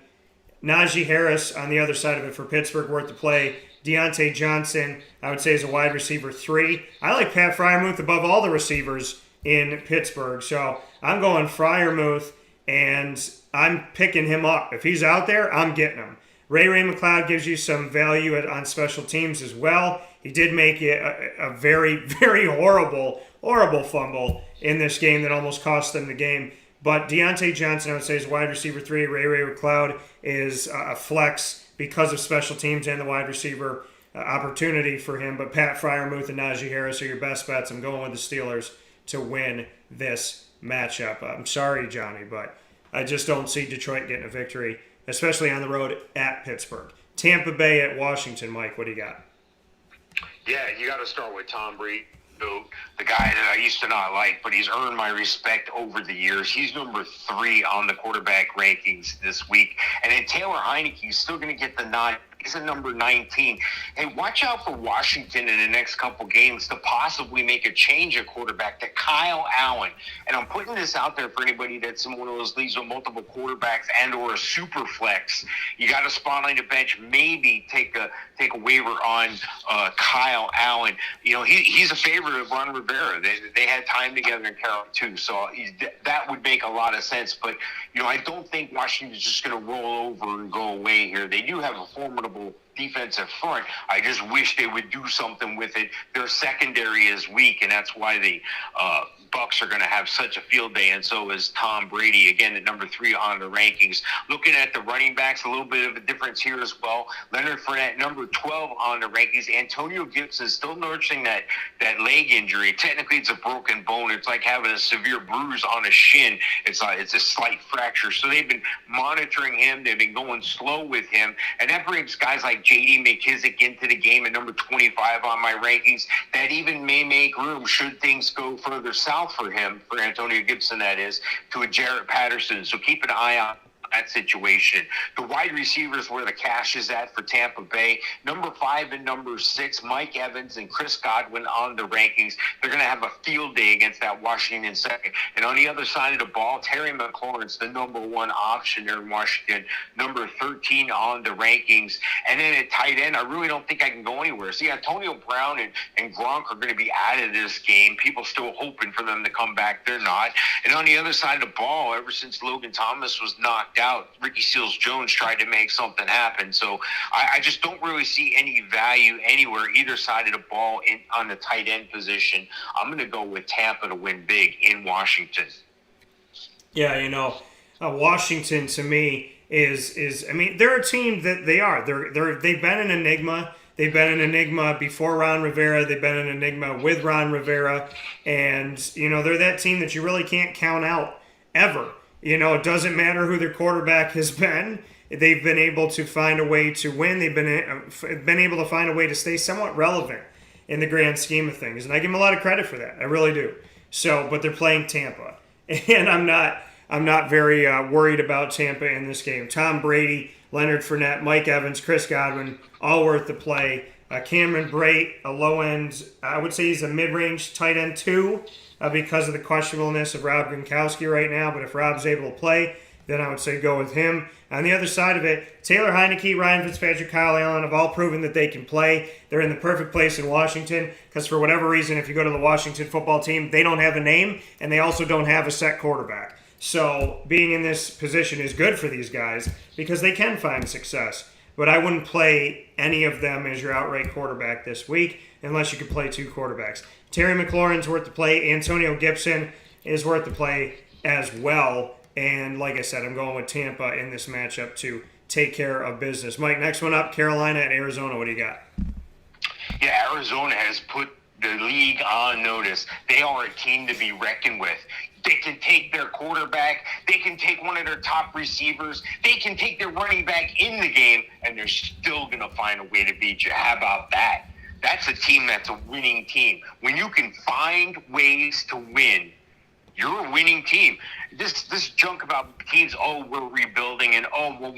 Najee Harris on the other side of it for Pittsburgh, worth the play. Deontay Johnson, I would say, is a wide receiver 3. I like Pat Freiermuth above all the receivers in Pittsburgh. So I'm going Freiermuth, and I'm picking him up. If he's out there, I'm getting him. Ray McCloud gives you some value on special teams as well. He did make it a very, very horrible fumble in this game that almost cost them the game. But Deontay Johnson, I would say, is wide receiver 3. Ray McCloud is a flex because of special teams and the wide receiver opportunity for him. But Pat Freiermuth and Najee Harris are your best bets. I'm going with the Steelers to win this matchup. I'm sorry, Johnny, but I just don't see Detroit getting a victory, especially on the road at Pittsburgh. Tampa Bay at Washington, Mike, what do you got? Yeah, you got to start with Tom Brady, the guy that I used to not like, but he's earned my respect over the years. He's number 3 on the quarterback rankings this week. And then Taylor Heinicke is still going to get the nod. He's at number 19. Hey, watch out for Washington in the next couple games to possibly make a change at quarterback to Kyle Allen. And I'm putting this out there for anybody that's in one of those leagues with multiple quarterbacks and or a super flex. You got a spot on the bench. Maybe take a waiver on Kyle Allen. He's a favorite of Ron Rivera. They had time together in Carolina too, so that would make a lot of sense. But I don't think Washington's just going to roll over and go away here. They do have a formidable defensive front. I just wish they would do something with it. Their secondary is weak, and that's why the Bucs are going to have such a field day, and so is Tom Brady, again, at number 3 on the rankings. Looking at the running backs, a little bit of a difference here as well. Leonard Fournette, number 12 on the rankings. Antonio Gibson is still nursing that leg injury. Technically, it's a broken bone. It's like having a severe bruise on a shin. It's a slight fracture. So they've been monitoring him. They've been going slow with him, and that brings guys like J.D. McKissick into the game at number 25 on my rankings. That even may make room, should things go further south for him, for Antonio Gibson, that is, to a Jarrett Patterson. So keep an eye that situation. The wide receivers where the cash is at for Tampa Bay. Number 5 and number 6, Mike Evans and Chris Godwin on the rankings. They're going to have a field day against that Washington second. And on the other side of the ball, Terry McLaurin's the number 1 option there in Washington, number 13 on the rankings. And then at tight end, I really don't think I can go anywhere. See, Antonio Brown and Gronk are going to be out of this game. People still hoping for them to come back. They're not. And on the other side of the ball, ever since Logan Thomas was knocked out, Ricky Seals-Jones tried to make something happen. So I just don't really see any value anywhere, either side of the ball on the tight end position. I'm going to go with Tampa to win big in Washington. Yeah, Washington to me is I mean, they're a team that they've been an enigma. They've been an enigma before Ron Rivera. They've been an enigma with Ron Rivera. And, they're that team that you really can't count out ever. It doesn't matter who their quarterback has been. They've been able to find a way to win. They've been able to find a way to stay somewhat relevant in the grand scheme of things. And I give them a lot of credit for that. I really do. But they're playing Tampa. And I'm not very worried about Tampa in this game. Tom Brady, Leonard Fournette, Mike Evans, Chris Godwin, all worth the play. Cameron Brate, a low end, I would say he's a mid-range tight end 2 because of the questionableness of Rob Gronkowski right now. But if Rob's able to play, then I would say go with him. On the other side of it, Taylor Heineke, Ryan Fitzpatrick, Kyle Allen have all proven that they can play. They're in the perfect place in Washington because for whatever reason, if you go to the Washington football team, they don't have a name and they also don't have a set quarterback. So being in this position is good for these guys because they can find success. But I wouldn't play any of them as your outright quarterback this week unless you could play 2 quarterbacks. Terry McLaurin's worth the play. Antonio Gibson is worth the play as well. And like I said, I'm going with Tampa in this matchup to take care of business. Mike, next one up, Carolina at Arizona. What do you got? Yeah, Arizona has put the league on notice. They are a team to be reckoned with. They can take their quarterback. They can take one of their top receivers. They can take their running back in the game, and they're still going to find a way to beat you. How about that? That's a team that's a winning team. When you can find ways to win, you're a winning team. This junk about teams, we're rebuilding, and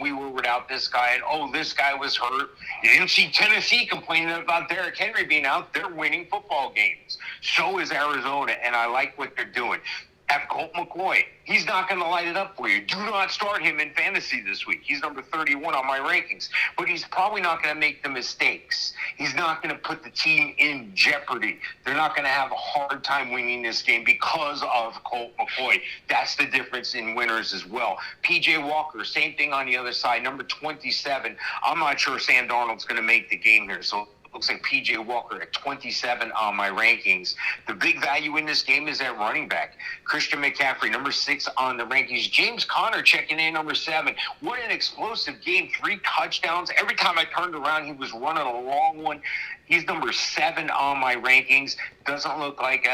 we were without this guy, and this guy was hurt. You didn't see Tennessee complaining about Derrick Henry being out. They're winning football games. So is Arizona, and I like what they're doing. Have Colt McCoy. He's not going to light it up for you. Do not start him in fantasy this week. He's number 31 on my rankings. But he's probably not going to make the mistakes. He's not going to put the team in jeopardy. They're not going to have a hard time winning this game because of Colt McCoy. That's the difference in winners as well. P.J. Walker, same thing on the other side, number 27. I'm not sure Sam Darnold's going to make the game here, so looks like P.J. Walker at 27 on my rankings. The big value in this game is at running back. Christian McCaffrey, number 6 on the rankings. James Conner checking in, number 7. What an explosive game. 3 touchdowns. Every time I turned around, he was running a long one. He's number 7 on my rankings. Doesn't look like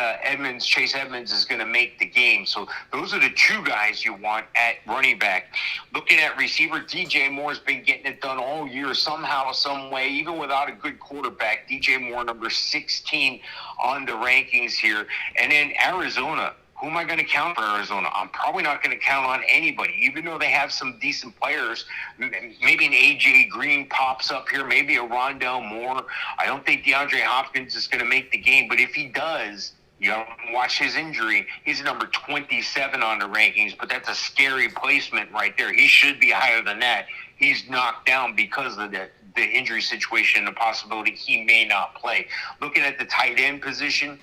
Chase Edmonds is going to make the game. So those are the 2 guys you want at running back. Looking at receiver, DJ Moore's been getting it done all year somehow, some way, even without a good quarterback. DJ Moore, number 16 on the rankings here. And then Arizona. Who am I going to count for Arizona? I'm probably not going to count on anybody, even though they have some decent players. Maybe an A.J. Green pops up here, maybe a Rondell Moore. I don't think DeAndre Hopkins is going to make the game, but if he does, you know, watch his injury. He's number 27 on the rankings, but that's a scary placement right there. He should be higher than that. He's knocked down because of the injury situation and the possibility he may not play. Looking at the tight end position,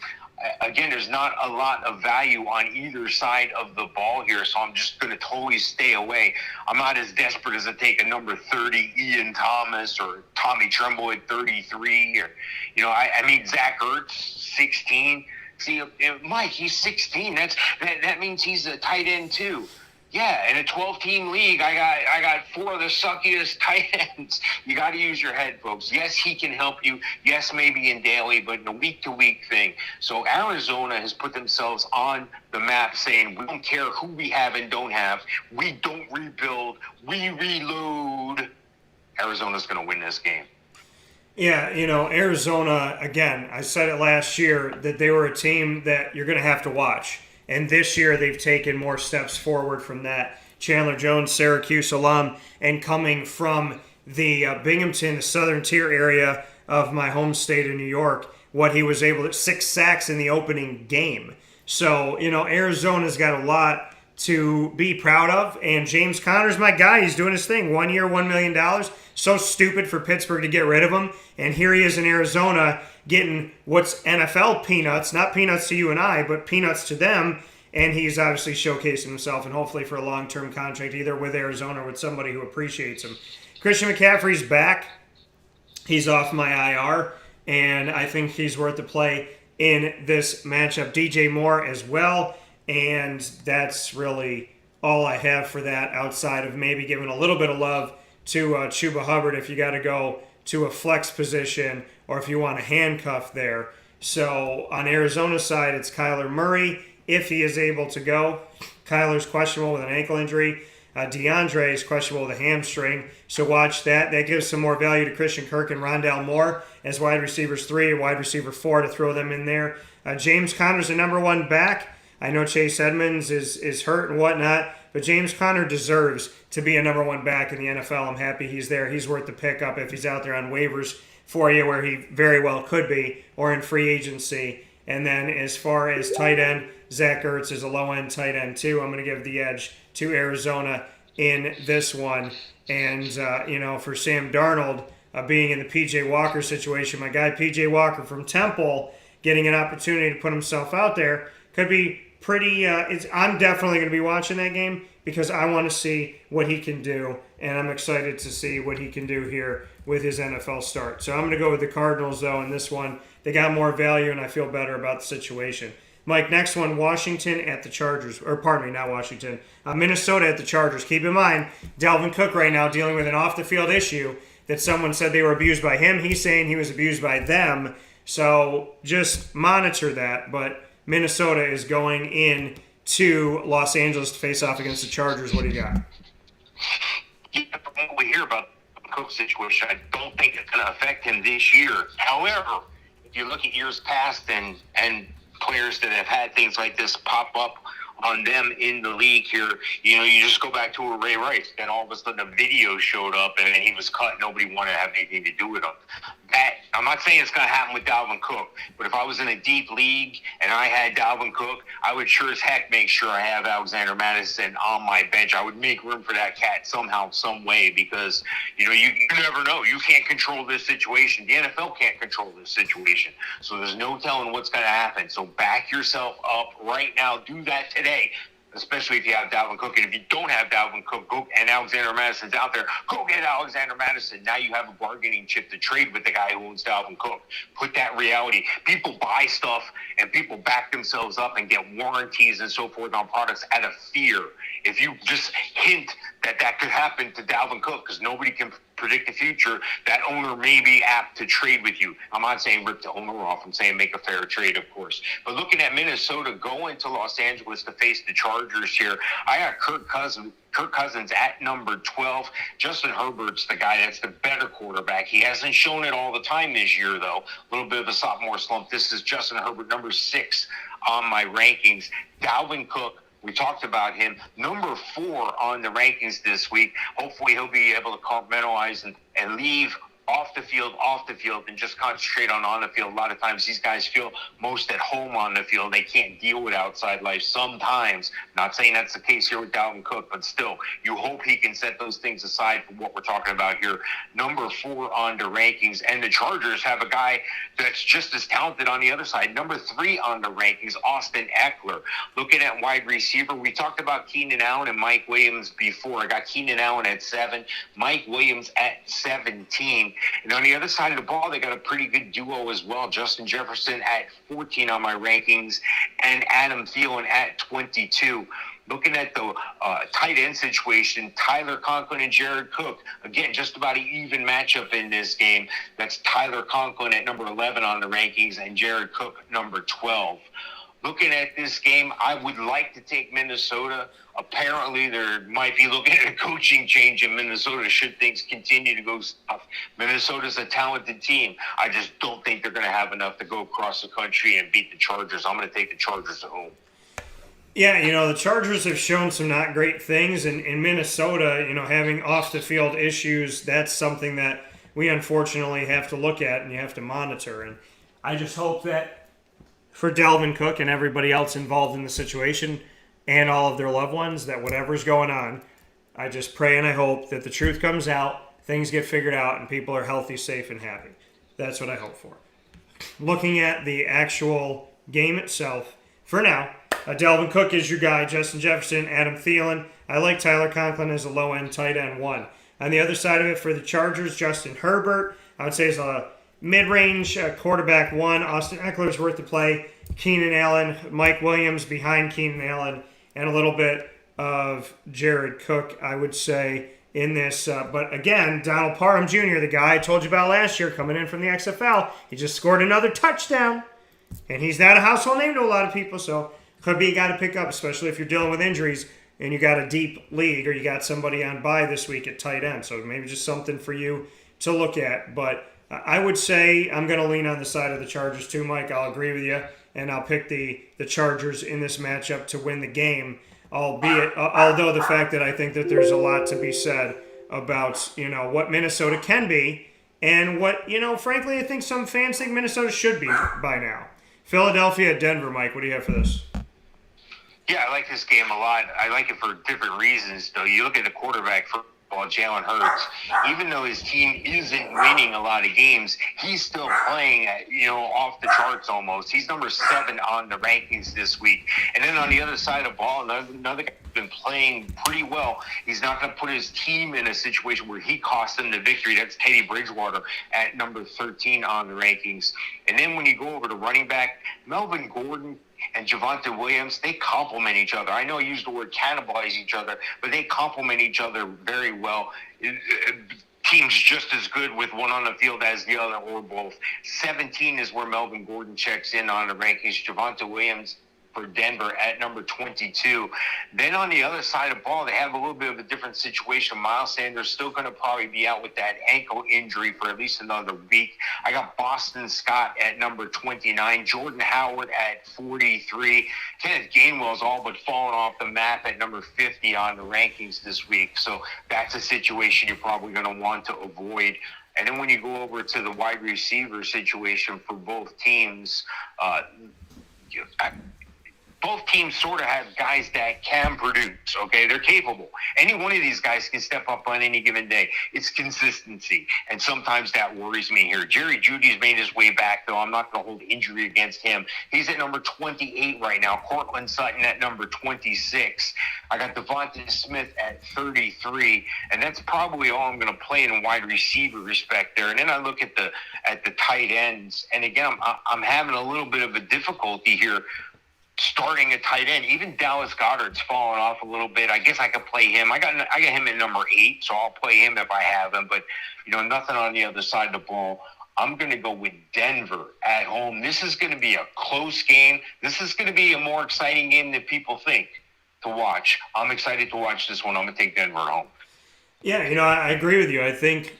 again, there's not a lot of value on either side of the ball here, so I'm just going to totally stay away. I'm not as desperate as to take a number 30 Ian Thomas or Tommy Tremble at 33, or, you know, I mean, Zach Ertz, 16. See, Mike, he's 16. That means he's a tight end too. Yeah, in a 12-team league, I got 4 of the suckiest tight ends. You got to use your head, folks. Yes, he can help you. Yes, maybe in daily, but in a week-to-week thing. So Arizona has put themselves on the map saying, we don't care who we have and don't have. We don't rebuild. We reload. Arizona's going to win this game. Yeah, you know, Arizona, again, I said it last year that they were a team that you're going to have to watch. And this year they've taken more steps forward from that Chandler Jones, Syracuse alum, and coming from the Binghamton, the southern tier area of my home state of New York, what he was able to, 6 sacks in the opening game. So, Arizona's got a lot to be proud of, and James Conner's my guy. He's doing his thing. 1 year, $1 million. So stupid for Pittsburgh to get rid of him, and here he is in Arizona getting what's NFL peanuts, not peanuts to you and I, but peanuts to them, and he's obviously showcasing himself, and hopefully for a long-term contract, either with Arizona or with somebody who appreciates him. Christian McCaffrey's back. He's off my IR, and I think he's worth the play in this matchup. DJ Moore as well, and that's really all I have for that outside of maybe giving a little bit of love to Chuba Hubbard if you got to go to a flex position or if you want a handcuff there. So on Arizona's side, it's Kyler Murray if he is able to go. Kyler's questionable with an ankle injury. DeAndre is questionable with a hamstring, so watch that. That gives some more value to Christian Kirk and Rondale Moore as wide receivers 3 and wide receiver 4 to throw them in there. James Conner's the number 1 back. I know Chase Edmonds is hurt and whatnot, but James Conner deserves to be a number 1 back in the NFL. I'm happy he's there. He's worth the pickup if he's out there on waivers for you, where he very well could be, or in free agency. And then as far as tight end, Zach Ertz is a low-end tight end too. I'm going to give the edge to Arizona in this one. And, for Sam Darnold being in the P.J. Walker situation, my guy P.J. Walker from Temple getting an opportunity to put himself out there could be pretty I'm definitely going to be watching that game because I want to see what he can do, and I'm excited to see what he can do here with his NFL start. So I'm going to go with the Cardinals, though, in this one. They got more value, and I feel better about the situation. Mike, next one, Washington at the Chargers. Or pardon me, not Washington. Minnesota at the Chargers. Keep in mind, Dalvin Cook right now dealing with an off-the-field issue that someone said they were abused by him. He's saying he was abused by them. So just monitor that. But Minnesota is going in to Los Angeles to face off against the Chargers. What do you got? Yeah, from what we hear about the Cook situation, I don't think it's going to affect him this year. However, if you look at years past and players that have had things like this pop up on them in the league here, you just go back to a Ray Rice, then all of a sudden a video showed up and he was cut. Nobody wanted to have anything to do with him. I'm not saying it's going to happen with Dalvin Cook, but if I was in a deep league and I had Dalvin Cook, I would sure as heck make sure I have Alexander Mattison on my bench. I would make room for that cat somehow, some way, because, you never know. You can't control this situation. The NFL can't control this situation. So there's no telling what's going to happen. So back yourself up right now. Do that today, especially if you have Dalvin Cook. And if you don't have Dalvin Cook, and Alexander Madison's out there, go get Alexander Madison. Now you have a bargaining chip to trade with the guy who owns Dalvin Cook. Put that reality. People buy stuff and people back themselves up and get warranties and so forth on products out of fear. If you just hint that could happen to Dalvin Cook, because nobody can predict the future, that owner may be apt to trade with you. I'm not saying rip the owner off. I'm saying make a fair trade, of course. But looking at Minnesota going to Los Angeles to face the Chargers here, I got Kirk Cousins at number 12. Justin Herbert's the guy that's the better quarterback. He hasn't shown it all the time this year, though. A little bit of a sophomore slump. This is Justin Herbert, number 6 on my rankings. Dalvin Cook, we talked about him, number 4 on the rankings this week. Hopefully he'll be able to compartmentalize and leave off the field, and just concentrate on the field. A lot of times these guys feel most at home on the field. They can't deal with outside life sometimes. Not saying that's the case here with Dalvin Cook, but still, you hope he can set those things aside for what we're talking about here. Number 4 on the rankings, and the Chargers have a guy that's just as talented on the other side. Number 3 on the rankings, Austin Eckler. Looking at wide receiver, we talked about Keenan Allen and Mike Williams before. I got Keenan Allen at 7, Mike Williams at 17. And on the other side of the ball, they got a pretty good duo as well. Justin Jefferson at 14 on my rankings, and Adam Thielen at 22. Looking at the tight end situation, Tyler Conklin and Jared Cook. Again, just about an even matchup in this game. That's Tyler Conklin at number 11 on the rankings and Jared Cook number 12. Looking at this game, I would like to take Minnesota. Apparently, there might be looking at a coaching change in Minnesota should things continue to go south. Minnesota's a talented team. I just don't think they're going to have enough to go across the country and beat the Chargers. I'm going to take the Chargers at home. Yeah, the Chargers have shown some not great things, and in Minnesota, having off the field issues, that's something that we unfortunately have to look at and you have to monitor. And I just hope that for Dalvin Cook and everybody else involved in the situation and all of their loved ones, that whatever's going on, I just pray and I hope that the truth comes out, things get figured out, and people are healthy, safe, and happy. That's what I hope for. Looking at the actual game itself, for now, Dalvin Cook is your guy, Justin Jefferson, Adam Thielen. I like Tyler Conklin as a low-end tight end 1. On the other side of it, for the Chargers, Justin Herbert, I would say is a mid-range quarterback 1. Austin Eckler's worth the play. Keenan Allen, Mike Williams behind Keenan Allen, and a little bit of Jared Cook, I would say, in this. But again, Donald Parham Jr., the guy I told you about last year, coming in from the XFL, he just scored another touchdown. And he's not a household name to a lot of people, so could be a guy to pick up, especially if you're dealing with injuries and you got a deep league or you got somebody on bye this week at tight end. So maybe just something for you to look at. But I would say I'm going to lean on the side of the Chargers too, Mike. I'll agree with you, and I'll pick the Chargers in this matchup to win the game, although the fact that I think that there's a lot to be said about, what Minnesota can be and what, frankly, I think some fans think Minnesota should be by now. Philadelphia at Denver, Mike. What do you have for this? Yeah, I like this game a lot. I like it for different reasons, though. You look at the quarterback for Jalen Hurts. Even though his team isn't winning a lot of games, he's still playing at, off the charts almost. He's number 7 on the rankings this week. And then on the other side of the ball, another guy who's been playing pretty well. He's not going to put his team in a situation where he costs them the victory. That's Teddy Bridgewater at number 13 on the rankings. And then when you go over to running back, Melvin Gordon and Javonte Williams, they complement each other. I know I use the word cannibalize each other, but they complement each other very well. Teams just as good with one on the field as the other or both. 17 is where Melvin Gordon checks in on the rankings. Javonte Williams for Denver at number 22. Then on the other side of the ball, they have a little bit of a different situation. Miles Sanders still going to probably be out with that ankle injury for at least another week. I got Boston Scott at number 29, Jordan Howard at 43. Kenneth Gainwell's all but fallen off the map at number 50 on the rankings this week. So that's a situation you're probably going to want to avoid. And then when you go over to the wide receiver situation for both teams, both teams sort of have guys that can produce, okay? They're capable. Any one of these guys can step up on any given day. It's consistency, and sometimes that worries me here. Jerry Jeudy's made his way back, though. I'm not going to hold injury against him. He's at number 28 right now. Cortland Sutton at number 26. I got Devontae Smith at 33, and that's probably all I'm going to play in wide receiver respect there. And then I look at the tight ends, and again, I'm having a little bit of a difficulty here starting a tight end. Even Dallas Goedert's fallen off a little bit. I guess I could play him. I got him at number 8, so I'll play him if I have him. But, nothing on the other side of the ball. I'm going to go with Denver at home. This is going to be a close game. This is going to be a more exciting game than people think to watch. I'm excited to watch this one. I'm going to take Denver at home. Yeah, I agree with you. I think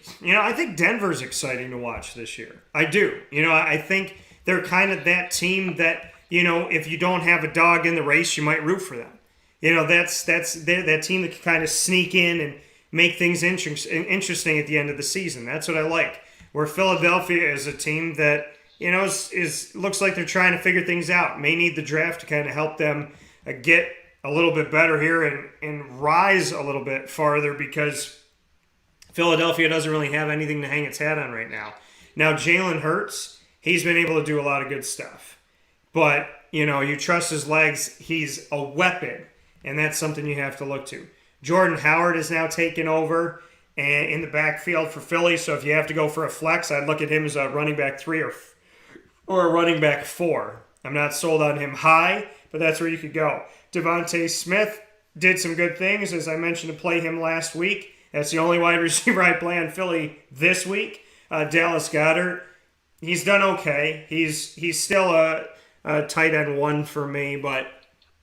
Denver's exciting to watch this year. I do. I think they're kind of that team that, if you don't have a dog in the race, you might root for them. That's that team that can kind of sneak in and make things interesting at the end of the season. That's what I like. Where Philadelphia is a team that, is looks like they're trying to figure things out. May need the draft to kind of help them get a little bit better here and rise a little bit farther, because Philadelphia doesn't really have anything to hang its hat on right now. Now, Jalen Hurts, he's been able to do a lot of good stuff. But, you trust his legs. He's a weapon, and that's something you have to look to. Jordan Howard is now taken over and in the backfield for Philly, so if you have to go for a flex, I'd look at him as a running back 3 or a running back 4. I'm not sold on him high, but that's where you could go. Devontae Smith did some good things, as I mentioned, to play him last week. That's the only wide receiver I play on Philly this week. Dallas Goedert, he's done okay. He's still a tight end 1 for me, but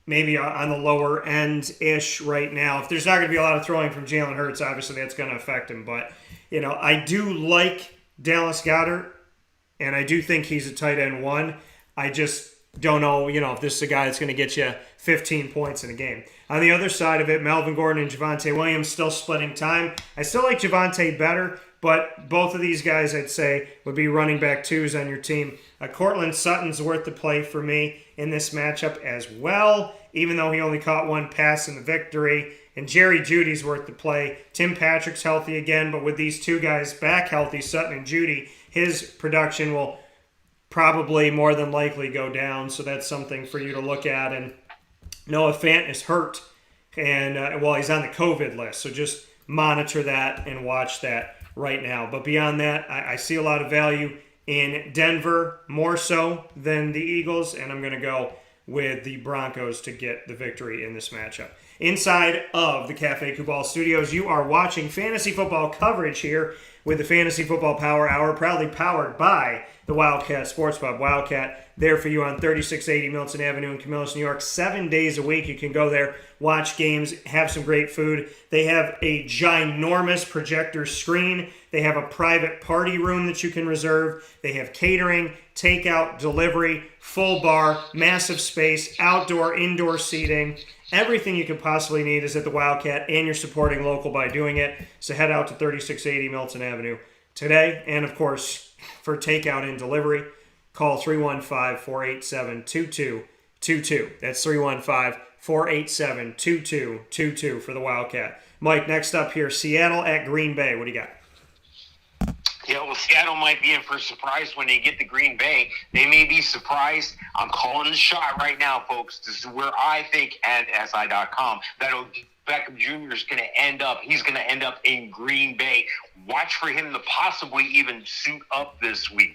maybe on the lower end-ish right now. If there's not going to be a lot of throwing from Jalen Hurts, obviously that's going to affect him. But, I do like Dallas Goedert, and I do think he's a tight end 1. I just don't know, if this is a guy that's going to get you 15 points in a game. On the other side of it, Melvin Gordon and Javonte Williams still splitting time. I still like Javonte better, but both of these guys, I'd say, would be running back twos on your team. Cortland Sutton's worth the play for me in this matchup as well, even though he only caught one pass in the victory. And Jerry Jeudy's worth the play. Tim Patrick's healthy again, but with these two guys back healthy, Sutton and Jeudy, his production will probably more than likely go down. So that's something for you to look at. And Noah Fant is hurt, and he's on the COVID list. So just monitor that and watch that right now. But beyond that, I see a lot of value in Denver, more so than the Eagles, and I'm going to go with the Broncos to get the victory in this matchup. Inside of the Cafe Kubal Studios, you are watching fantasy football coverage here with the Fantasy Football Power Hour, proudly powered by the Wildcat Sports Pub. Wildcat, there for you on 3680 Milton Avenue in Camillus, New York. 7 days a week. You can go there, watch games, have some great food. They have a ginormous projector screen. They have a private party room that you can reserve. They have catering, takeout, delivery, full bar, massive space, outdoor, indoor seating. Everything you could possibly need is at the Wildcat, and you're supporting local by doing it. So head out to 3680 Milton Avenue today. And, of course, for takeout and delivery, call 315-487-2222. That's 315-487-2222 for the Wildcat. Mike, next up here, Seattle at Green Bay. What do you got? Yeah, well, Seattle might be in for a surprise when they get to Green Bay. They may be surprised. I'm calling the shot right now, folks. This is where I think at SI.com that Beckham Jr. is going to end up. He's going to end up in Green Bay. Watch for him to possibly even suit up this week.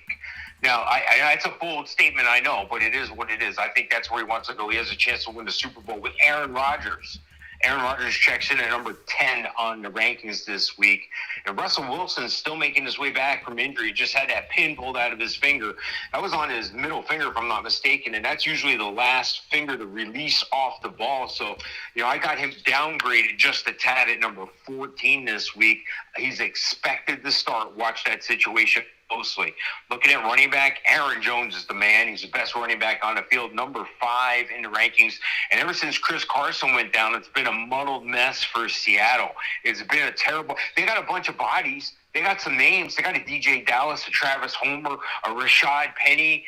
Now, it's a bold statement, I know, but it is what it is. I think that's where he wants to go. He has a chance to win the Super Bowl with Aaron Rodgers. Aaron Rodgers checks in at number 10 on the rankings this week. And Russell Wilson's still making his way back from injury. He just had that pin pulled out of his finger. That was on his middle finger, if I'm not mistaken, and that's usually the last finger to release off the ball. So, I got him downgraded just a tad at number 14 this week. He's expected to start. Watch that situation closely. Looking at running back, Aaron Jones is the man. He's the best running back on the field, number 5 in the rankings. And ever since Chris Carson went down, it's been a muddled mess for Seattle. It's been a terrible – they got a bunch of bodies. They got some names. They got a DJ Dallas, a Travis Homer, a Rashad Penny.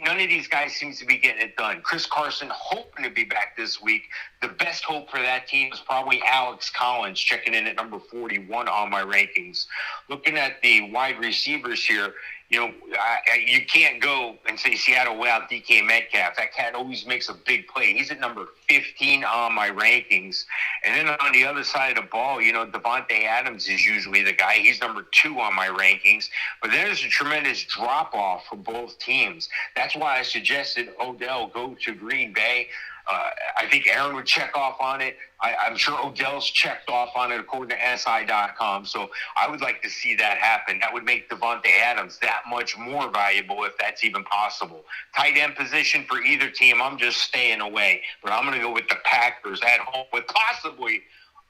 None of these guys seems to be getting it done. Chris Carson hoping to be back this week. The best hope for that team is probably Alex Collins, checking in at number 41 on my rankings. Looking at the wide receivers here, you can't go and say Seattle without DK Metcalf. That cat always makes a big play. He's at number 15 on my rankings. And then on the other side of the ball, Devontae Adams is usually the guy. He's number 2 on my rankings. But there's a tremendous drop-off for both teams. That's why I suggested Odell go to Green Bay. I think Aaron would check off on it. I'm sure Odell's checked off on it according to SI.com. So I would like to see that happen. That would make Devontae Adams that much more valuable if that's even possible. Tight end position for either team, I'm just staying away. But I'm going to go with the Packers at home with possibly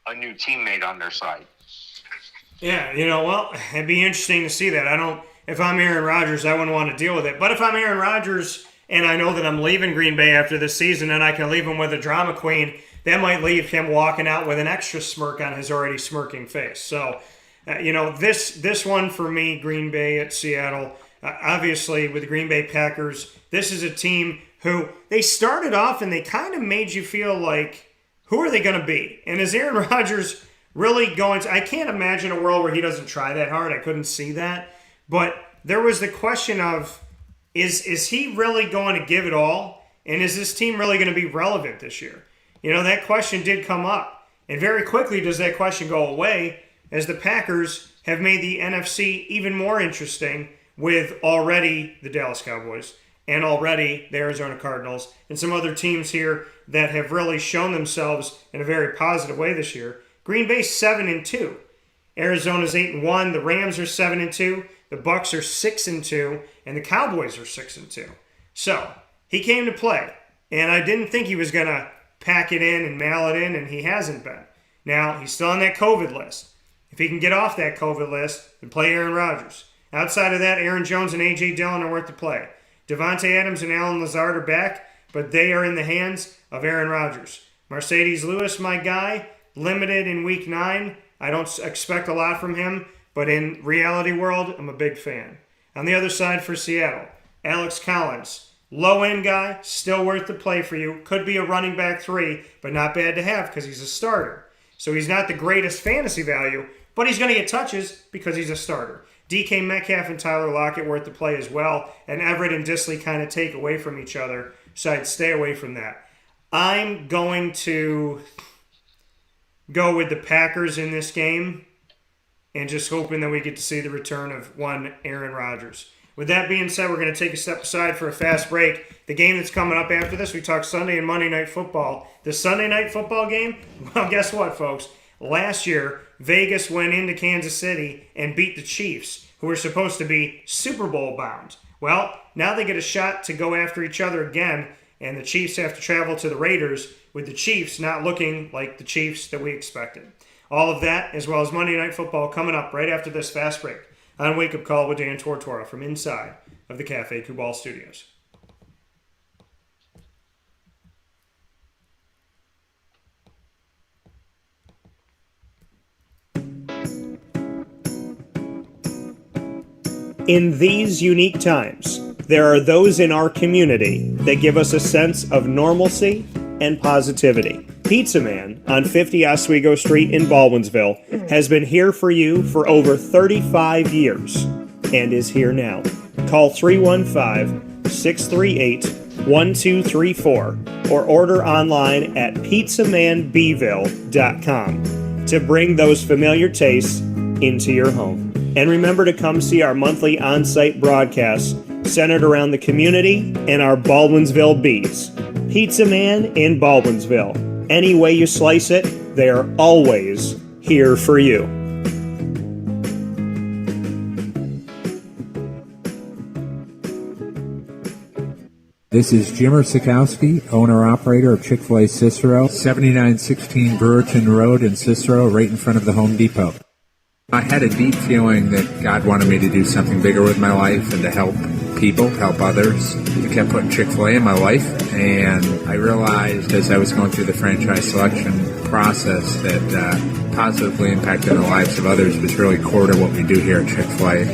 a new teammate on their side. Yeah, it'd be interesting to see that. If I'm Aaron Rodgers, I wouldn't want to deal with it. But if I'm Aaron Rodgers and I know that I'm leaving Green Bay after this season and I can leave him with a drama queen, that might leave him walking out with an extra smirk on his already smirking face. So, this one for me, Green Bay at Seattle, obviously with the Green Bay Packers, this is a team who they started off and they kind of made you feel like, who are they going to be? And is Aaron Rodgers really going to – I can't imagine a world where he doesn't try that hard. I couldn't see that. But there was the question of, is he really going to give it all? And is this team really going to be relevant this year? That question did come up. And very quickly does that question go away as the Packers have made the NFC even more interesting with already the Dallas Cowboys and already the Arizona Cardinals and some other teams here that have really shown themselves in a very positive way this year. Green Bay's 7-2. Arizona's 8-1. The Rams are 7-2. The Bucs are 6-2, and the Cowboys are 6-2. So he came to play, and I didn't think he was going to pack it in and mail it in, and he hasn't been. Now he's still on that COVID list. If he can get off that COVID list and play Aaron Rodgers, outside of that, Aaron Jones and A.J. Dillon are worth the play. Devontae Adams and Alan Lazard are back, but they are in the hands of Aaron Rodgers. Mercedes Lewis, my guy, limited in Week 9. I don't expect a lot from him, but in reality world, I'm a big fan. On the other side for Seattle, Alex Collins, low-end guy, still worth the play for you. Could be a running back 3, but not bad to have because he's a starter. So he's not the greatest fantasy value, but he's going to get touches because he's a starter. DK Metcalf and Tyler Lockett worth the play as well, and Everett and Disley kind of take away from each other, so I'd stay away from that. I'm going to go with the Packers in this game and just hoping that we get to see the return of one Aaron Rodgers. With that being said, we're going to take a step aside for a fast break. The game that's coming up after this, we talk Sunday and Monday Night Football. The Sunday Night Football game, well, guess what, folks? Last year, Vegas went into Kansas City and beat the Chiefs, who were supposed to be Super Bowl bound. Well, now they get a shot to go after each other again, and the Chiefs have to travel to the Raiders, with the Chiefs not looking like the Chiefs that we expected. All of that, as well as Monday Night Football, coming up right after this fast break on Wake Up Call with Dan Tortora from inside of the Cafe Kubal Studios. In these unique times, there are those in our community that give us a sense of normalcy and positivity. Pizza Man on 50 Oswego Street in Baldwinsville has been here for you for over 35 years and is here now. Call 315-638-1234 or order online at pizzamanbeeville.com to bring those familiar tastes into your home. And remember to come see our monthly on-site broadcasts centered around the community and our Baldwinsville beats. Pizza Man in Baldwinsville. Any way you slice it, they are always here for you. This is Jimmer Sikowski, owner-operator of Chick-fil-A Cicero, 7916 Brewerton Road in Cicero, right in front of the Home Depot. I had a deep feeling that God wanted me to do something bigger with my life and to help people, help others. He kept putting Chick-fil-A in my life, and I realized as I was going through the franchise selection process that positively impacting the lives of others was really core to what we do here at Chick-fil-A.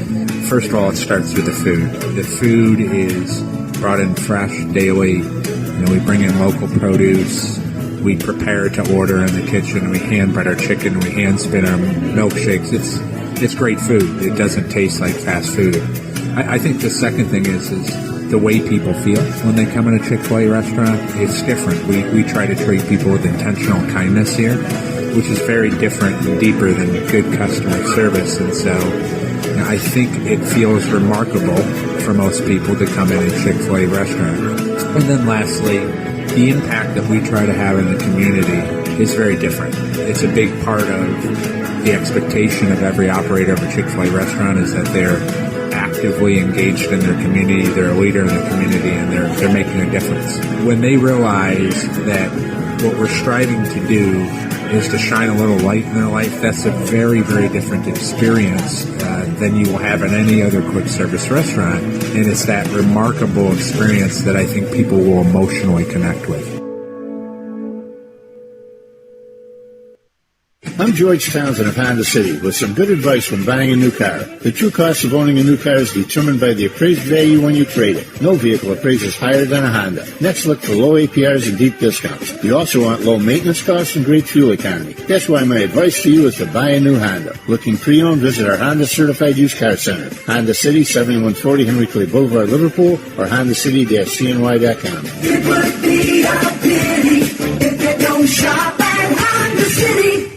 First of all, it starts with the food. The food is brought in fresh daily. We bring in local produce. We prepare to order in the kitchen. We hand bread our chicken. We hand spin our milkshakes. It's great food. It doesn't taste like fast food. I think the second thing is the way people feel when they come in a Chick-fil-A restaurant. It's different. We try to treat people with intentional kindness here, which is very different and deeper than good customer service. And so I think it feels remarkable for most people to come in a Chick-fil-A restaurant. And then lastly, the impact that we try to have in the community is very different. It's a big part of the expectation of every operator of a Chick-fil-A restaurant is that they're actively engaged in their community, they're a leader in the community, and they're making a difference. When they realize that what we're striving to do is to shine a little light in their life, that's a very, very different experience than you will have in any other quick service restaurant. And it's that remarkable experience that I think people will emotionally connect with. I'm George Townsend of Honda City with some good advice when buying a new car. The true cost of owning a new car is determined by the appraised value when you trade it. No vehicle appraises higher than a Honda. Next, look for low APRs and deep discounts. You also want low maintenance costs and great fuel economy. That's why my advice to you is to buy a new Honda. Looking pre-owned, visit our Honda Certified Used Car Center. Honda City, 7140 Henry Clay Boulevard, Liverpool, or HondaCity-CNY.com. It would be a pity if you don't shop at Honda City.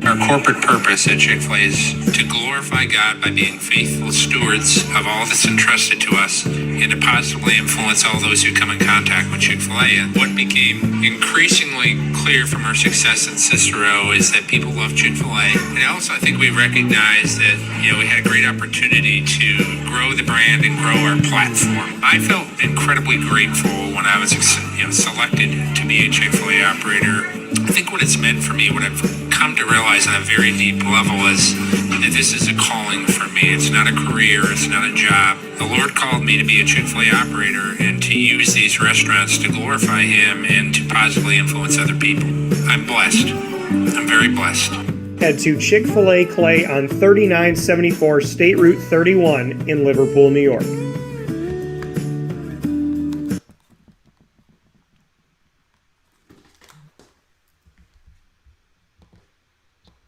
Our corporate purpose at Chick-fil-A is to glorify God by being faithful stewards of all that's entrusted to us and to positively influence all those who come in contact with Chick-fil-A. And what became increasingly clear from our success in Cicero is that people love Chick-fil-A. And also I think we recognized that, we had a great opportunity to grow the brand and grow our platform. I felt incredibly grateful when I was selected to be a Chick-fil-A operator. I think what it's meant for me, what I've come to realize on a very deep level is that this is a calling for me. It's not a career. It's not a job. The Lord called me to be a Chick-fil-A operator and to use these restaurants to glorify Him and to positively influence other people. I'm blessed. I'm very blessed. Head to Chick-fil-A Clay on 3974 State Route 31 in Liverpool, New York.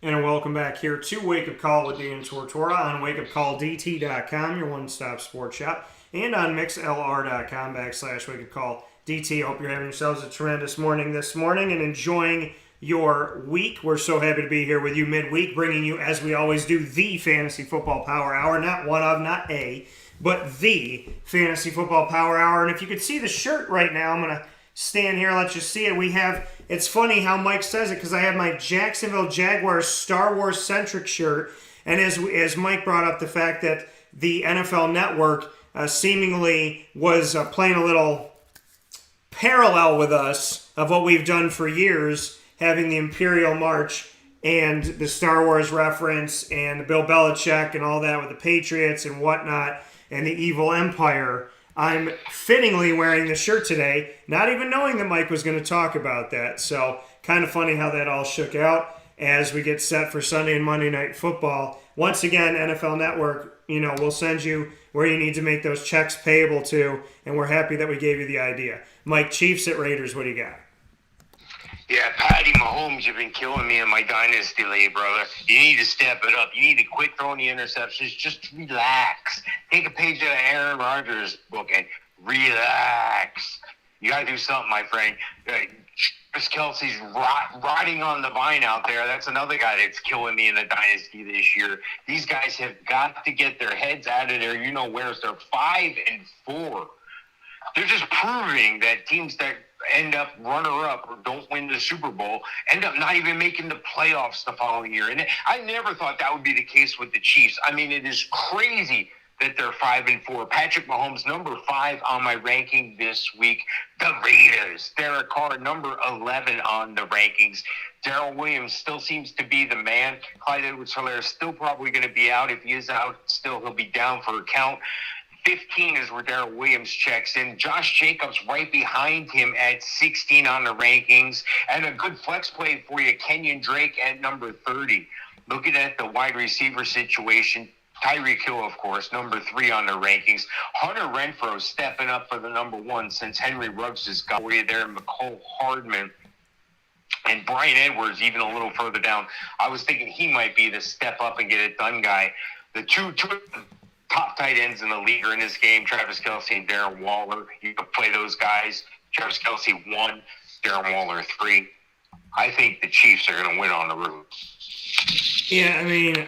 And welcome back here to Wake Up Call with Dan Tortora on wakeupcalldt.com, your one-stop sports shop, and on mixlr.com/wakeupcalldt. Hope you're having yourselves a tremendous morning this morning and enjoying your week. We're so happy to be here with you midweek, bringing you, as we always do, the Fantasy Football Power Hour. Not one of, not a, but the Fantasy Football Power Hour. And if you could see the shirt right now, I'm going to stand here and let you see it. We have, it's funny how Mike says it because I have my Jacksonville Jaguars Star Wars centric shirt. And as Mike brought up the fact that the NFL Network seemingly was playing a little parallel with us of what we've done for years, having the Imperial March and the Star Wars reference and Bill Belichick and all that with the Patriots and whatnot and the evil empire. I'm fittingly wearing the shirt today, not even knowing that Mike was going to talk about that. So kind of funny how that all shook out as we get set for Sunday and Monday Night Football. Once again, NFL Network, we'll send you where you need to make those checks payable to, and we're happy that we gave you the idea. Mike, Chiefs at Raiders, what do you got? Yeah, Patty Mahomes, you've been killing me in my dynasty league, brother. You need to step it up. You need to quit throwing the interceptions. Just relax. Take a page out of Aaron Rodgers' book and relax. You got to do something, my friend. Travis Kelce's riding on the vine out there. That's another guy that's killing me in the dynasty this year. These guys have got to get their heads out of there. Where's they're 5-4. They're just proving that teams that end up runner-up or don't win the Super Bowl end up not even making the playoffs the following year. And I never thought that would be the case with the Chiefs. I mean, it is crazy that they're 5-4. Patrick Mahomes, number 5 on my ranking this week. The Raiders, Derek Carr, number 11 on the rankings. Darrell Williams still seems to be the man. Clyde Edwards-Helaire is still probably going to be out. If he is out, still he'll be down for a count. 15 is where Darrell Williams checks in. Josh Jacobs right behind him at 16 on the rankings. And a good flex play for you, Kenyon Drake at number 30. Looking at the wide receiver situation, Tyreek Hill, of course, number 3 on the rankings. Hunter Renfrow stepping up for the number 1 since Henry Ruggs has got you there. McCole Hardman and Brian Edwards even a little further down. I was thinking he might be the step up and get it done guy. The two top tight ends in the league are in this game, Travis Kelce and Darren Waller. You can play those guys. Travis Kelce 1, Darren Waller 3. I think the Chiefs are going to win on the road. Yeah, I mean,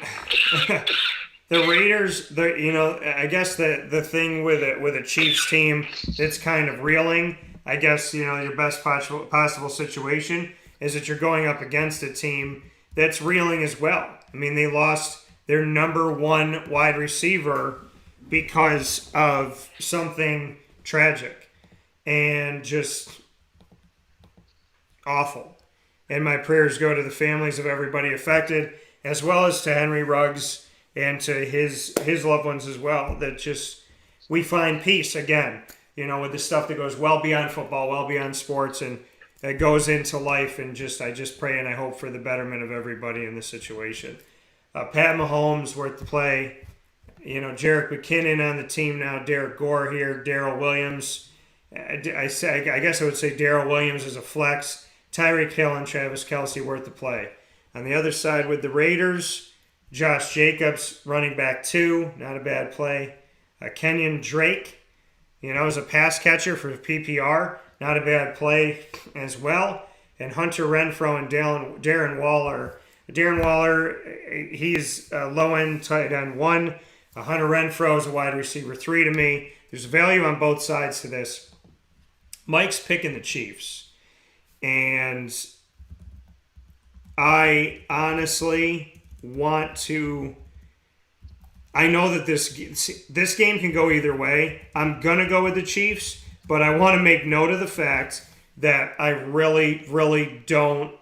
the Raiders, I guess the thing with a Chiefs team that's kind of reeling, I guess, your best possible situation is that you're going up against a team that's reeling as well. I mean, they lost their number 1 wide receiver because of something tragic and just awful. And my prayers go to the families of everybody affected, as well as to Henry Ruggs and to his loved ones as well. That just, we find peace again, with the stuff that goes well beyond football, well beyond sports, and it goes into life. And I just pray and I hope for the betterment of everybody in this situation. Pat Mahomes, worth the play. Jerick McKinnon on the team now. Derek Gore here. Darrell Williams. I guess I would say Darrell Williams is a flex. Tyreek Hill and Travis Kelce worth the play. On the other side with the Raiders, Josh Jacobs, running back 2. Not a bad play. Kenyon Drake, as a pass catcher for PPR. Not a bad play as well. And Hunter Renfrow and Darren Waller. Darren Waller, he's a low-end tight end 1. Hunter Renfrow is a wide receiver 3 to me. There's value on both sides to this. Mike's picking the Chiefs. And I honestly want to... I know that this game can go either way. I'm going to go with the Chiefs, but I want to make note of the fact that I really, really don't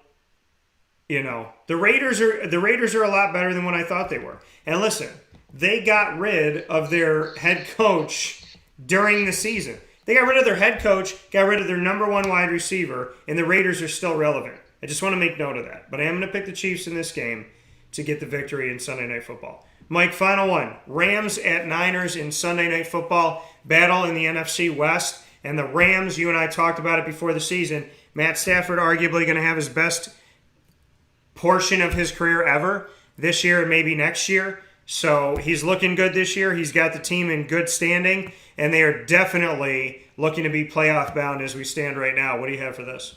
You know, the Raiders are a lot better than what I thought they were. And listen, they got rid of their head coach during the season. They got rid of their head coach, got rid of their number one wide receiver, and the Raiders are still relevant. I just want to make note of that. But I am going to pick the Chiefs in this game to get the victory in Sunday Night Football. Mike, final one. Rams at Niners in Sunday Night Football. Battle in the NFC West. And the Rams, you and I talked about it before the season. Matt Stafford arguably going to have his best portion of his career ever this year and maybe next year. So he's looking good this year. He's got the team in good standing, and they are definitely looking to be playoff bound as we stand right now. What do you have for this?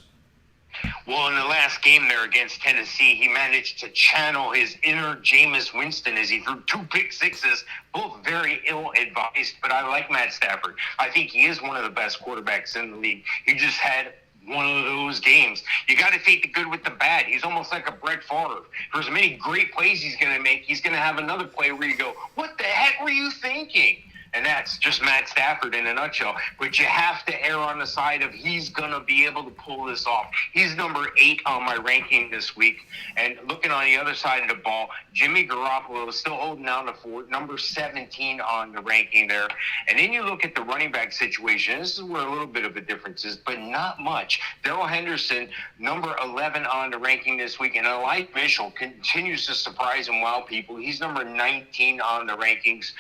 Well, in the last game there against Tennessee, he managed to channel his inner Jameis Winston as he threw 2 pick sixes, both very ill-advised. But I like Matt Stafford. I think he is one of the best quarterbacks in the league. He just had one of those games. You got to take the good with the bad. He's almost like a Brett Favre. For as many great plays he's going to make, he's going to have another play where you go, what the heck were you thinking? And that's just Matt Stafford in a nutshell. But you have to err on the side of he's going to be able to pull this off. He's number 8 on my ranking this week. And looking on the other side of the ball, Jimmy Garoppolo is still holding down the fort, number 17 on the ranking there. And then you look at the running back situation. This is where a little bit of a difference is, but not much. Darrell Henderson, number 11 on the ranking this week. And Elijah Mitchell continues to surprise and wow people. He's number 19 on the rankings.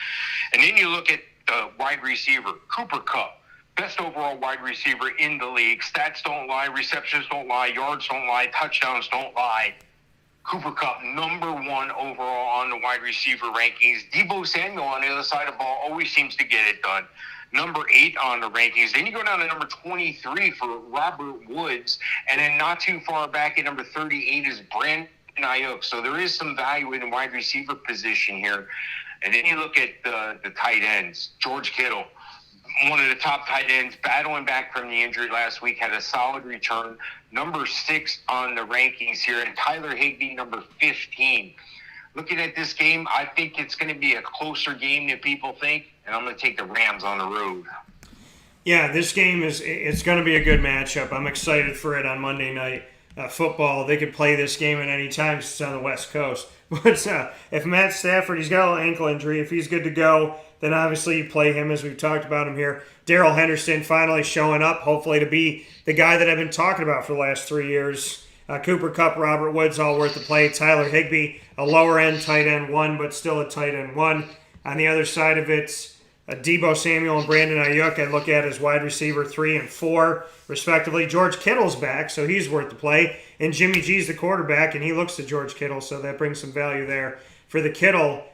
And then you look at the wide receiver, Cooper Kupp, best overall wide receiver in the league. Stats don't lie, receptions don't lie, yards don't lie, touchdowns don't lie. Cooper Kupp, number 1 overall on the wide receiver rankings. Deebo Samuel on the other side of the ball always seems to get it done. Number 8 on the rankings. Then you go down to number 23 for Robert Woods. And then not too far back at number 38 is Brandon Ayuk. So there is some value in the wide receiver position here. And then you look at the tight ends. George Kittle, one of the top tight ends, battling back from the injury last week, had a solid return. Number 6 on the rankings here. And Tyler Higbee, number 15. Looking at this game, I think it's going to be a closer game than people think. And I'm going to take the Rams on the road. Yeah, this game it's going to be a good matchup. I'm excited for it on Monday Night Football. They could play this game at any time since it's on the West Coast. But if Matt Stafford, he's got a little ankle injury. If he's good to go, then obviously you play him as we've talked about him here. Darrell Henderson finally showing up, hopefully to be the guy that I've been talking about for the last 3 years. Cooper Kupp, Robert Woods, all worth the play. Tyler Higbee, a lower-end tight end 1, but still a tight end 1. On the other side of it, Deebo Samuel and Brandon Ayuk I look at as wide receiver 3 and 4, respectively. George Kittle's back, so he's worth the play. And Jimmy G's the quarterback, and he looks to George Kittle, so that brings some value there for the Kittle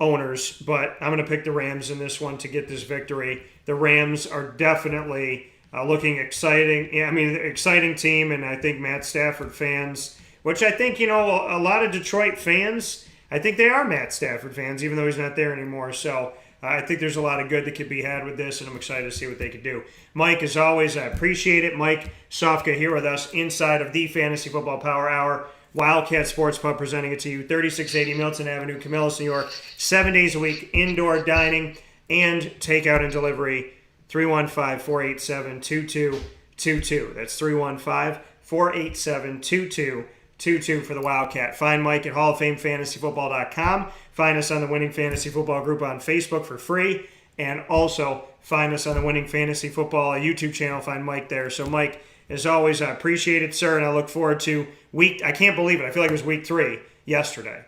owners. But I'm going to pick the Rams in this one to get this victory. The Rams are definitely looking exciting. I mean, exciting team, and I think Matt Stafford fans, which I think, a lot of Detroit fans, I think they are Matt Stafford fans, even though he's not there anymore. So I think there's a lot of good that could be had with this, and I'm excited to see what they could do. Mike, as always, I appreciate it. Mike Sofka here with us inside of the Fantasy Football Power Hour. Wildcat Sports Pub presenting it to you, 3680 Milton Avenue, Camillus, New York. 7 days a week, indoor dining and takeout and delivery. 315-487-2222. That's 315-487-2222 for the Wildcat. Find Mike at HallOfFameFantasyFootball.com. Find us on the Winning Fantasy Football group on Facebook for free. And also find us on the Winning Fantasy Football YouTube channel. Find Mike there. So, Mike, as always, I appreciate it, sir, and I look forward to I can't believe it. I feel like it was week 3 yesterday.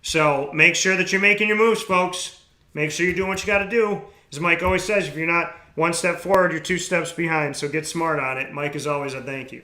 So make sure that you're making your moves, folks. Make sure you're doing what you got to do. As Mike always says, if you're not 1 step forward, you're 2 steps behind. So get smart on it. Mike, as always, I thank you.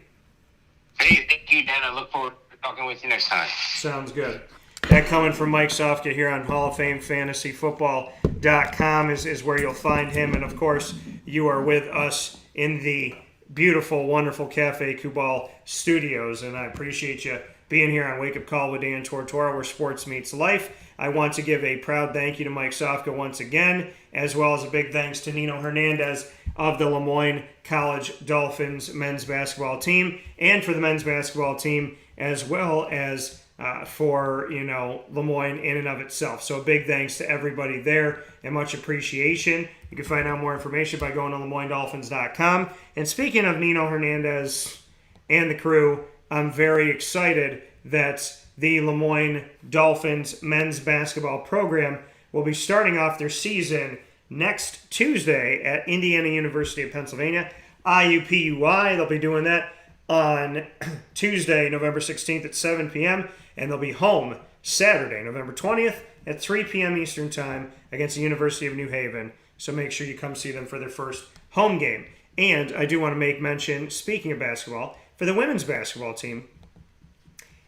Hey, thank you, Dan. I look forward to talking with you next time. Sounds good. That coming from Mike Sofka here on HallOfFameFantasyFootball.com is where you'll find him. And, of course, you are with us in the beautiful, wonderful Cafe Kubal studios. And I appreciate you being here on Wake Up Call with Dan Tortora, where sports meets life. I want to give a proud thank you to Mike Sofka once again, as well as a big thanks to Nino Hernandez of the Lemoyne College Dolphins men's basketball team, and for the men's basketball team, as well as for, Lemoyne in and of itself. So a big thanks to everybody there and much appreciation. You can find out more information by going to LemoyneDolphins.com. And speaking of Nino Hernandez and the crew, I'm very excited that the Lemoyne Dolphins men's basketball program will be starting off their season next Tuesday at Indiana University of Pennsylvania, IUPUI. They'll be doing that on Tuesday, November 16th at 7 p.m., and they'll be home Saturday, November 20th at 3 p.m. Eastern Time against the University of New Haven. So make sure you come see them for their first home game. And I do want to make mention, speaking of basketball, for the women's basketball team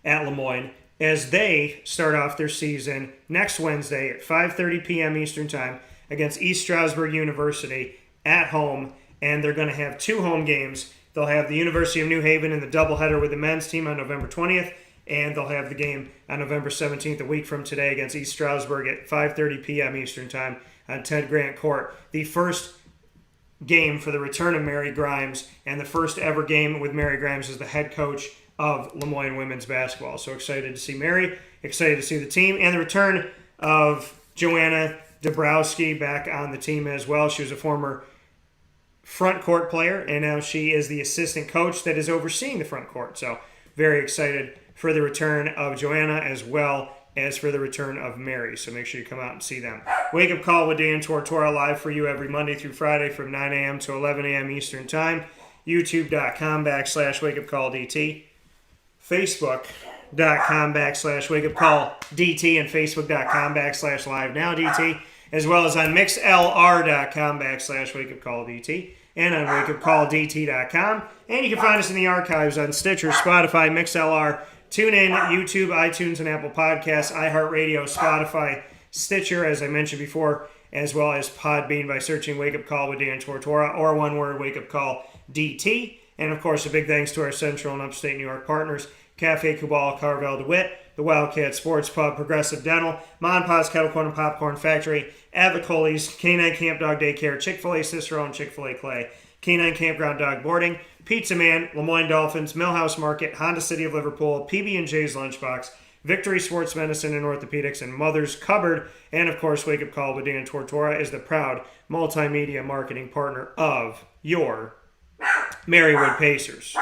at Lemoyne, as they start off their season next Wednesday at 5:30 p.m. Eastern Time against East Stroudsburg University at home, and they're going to have 2 home games. They'll have the University of New Haven in the doubleheader with the men's team on November 20th, and they'll have the game on November 17th, a week from today, against East Stroudsburg at 5:30 p.m. Eastern Time on Ted Grant Court. The first game for the return of Mary Grimes, and the first ever game with Mary Grimes as the head coach of Lemoyne women's basketball. So excited to see Mary, excited to see the team, and the return of Joanna Dabrowski back on the team as well. She was a former front court player, and now she is the assistant coach that is overseeing the front court. So very excited for the return of Joanna as well as for the return of Mary. So make sure you come out and see them. Wake Up Call with Dan Tortora live for you every Monday through Friday from 9 a.m. to 11 a.m. Eastern Time. YouTube.com/WakeUpCallDT. Facebook.com/WakeUpCallDT and Facebook.com/LiveNowDT, as well as on MixLR.com/WakeUpCallDT and on WakeUpCallDT.com. And you can find us in the archives on Stitcher, Spotify, MixLR, TuneIn, YouTube, iTunes, and Apple Podcasts, iHeartRadio, Spotify, Stitcher, as I mentioned before, as well as Podbean by searching Wake Up Call with Dan Tortora, or one word, Wake Up Call DT. And of course, a big thanks to our Central and Upstate New York partners, Cafe Kubal, Carvel DeWitt, the Wildcat Sports Pub, Progressive Dental, Mon Pa's Kettle Corn and Popcorn Factory, Avicoli's, Canine Camp Dog Daycare, Chick-fil-A Cicero and Chick-fil-A Clay, Canine Campground Dog Boarding, Pizza Man, Lemoyne Dolphins, Millhouse Market, Honda City of Liverpool, PB&J's Lunchbox, Victory Sports Medicine and Orthopedics, and Mother's Cupboard. And of course, Wake Up Call with Dan Tortora is the proud multimedia marketing partner of your Marywood Pacers.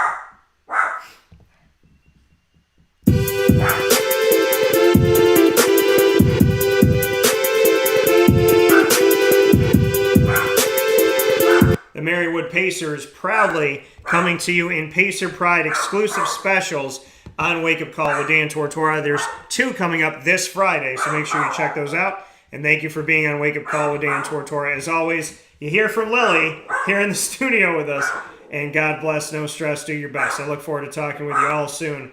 The Marywood Pacers proudly coming to you in Pacer Pride exclusive specials on Wake Up Call with Dan Tortora. There's 2 coming up this Friday, so make sure you check those out. And thank you for being on Wake Up Call with Dan Tortora. As always, you hear from Lily here in the studio with us. And God bless, no stress, do your best. I look forward to talking with you all soon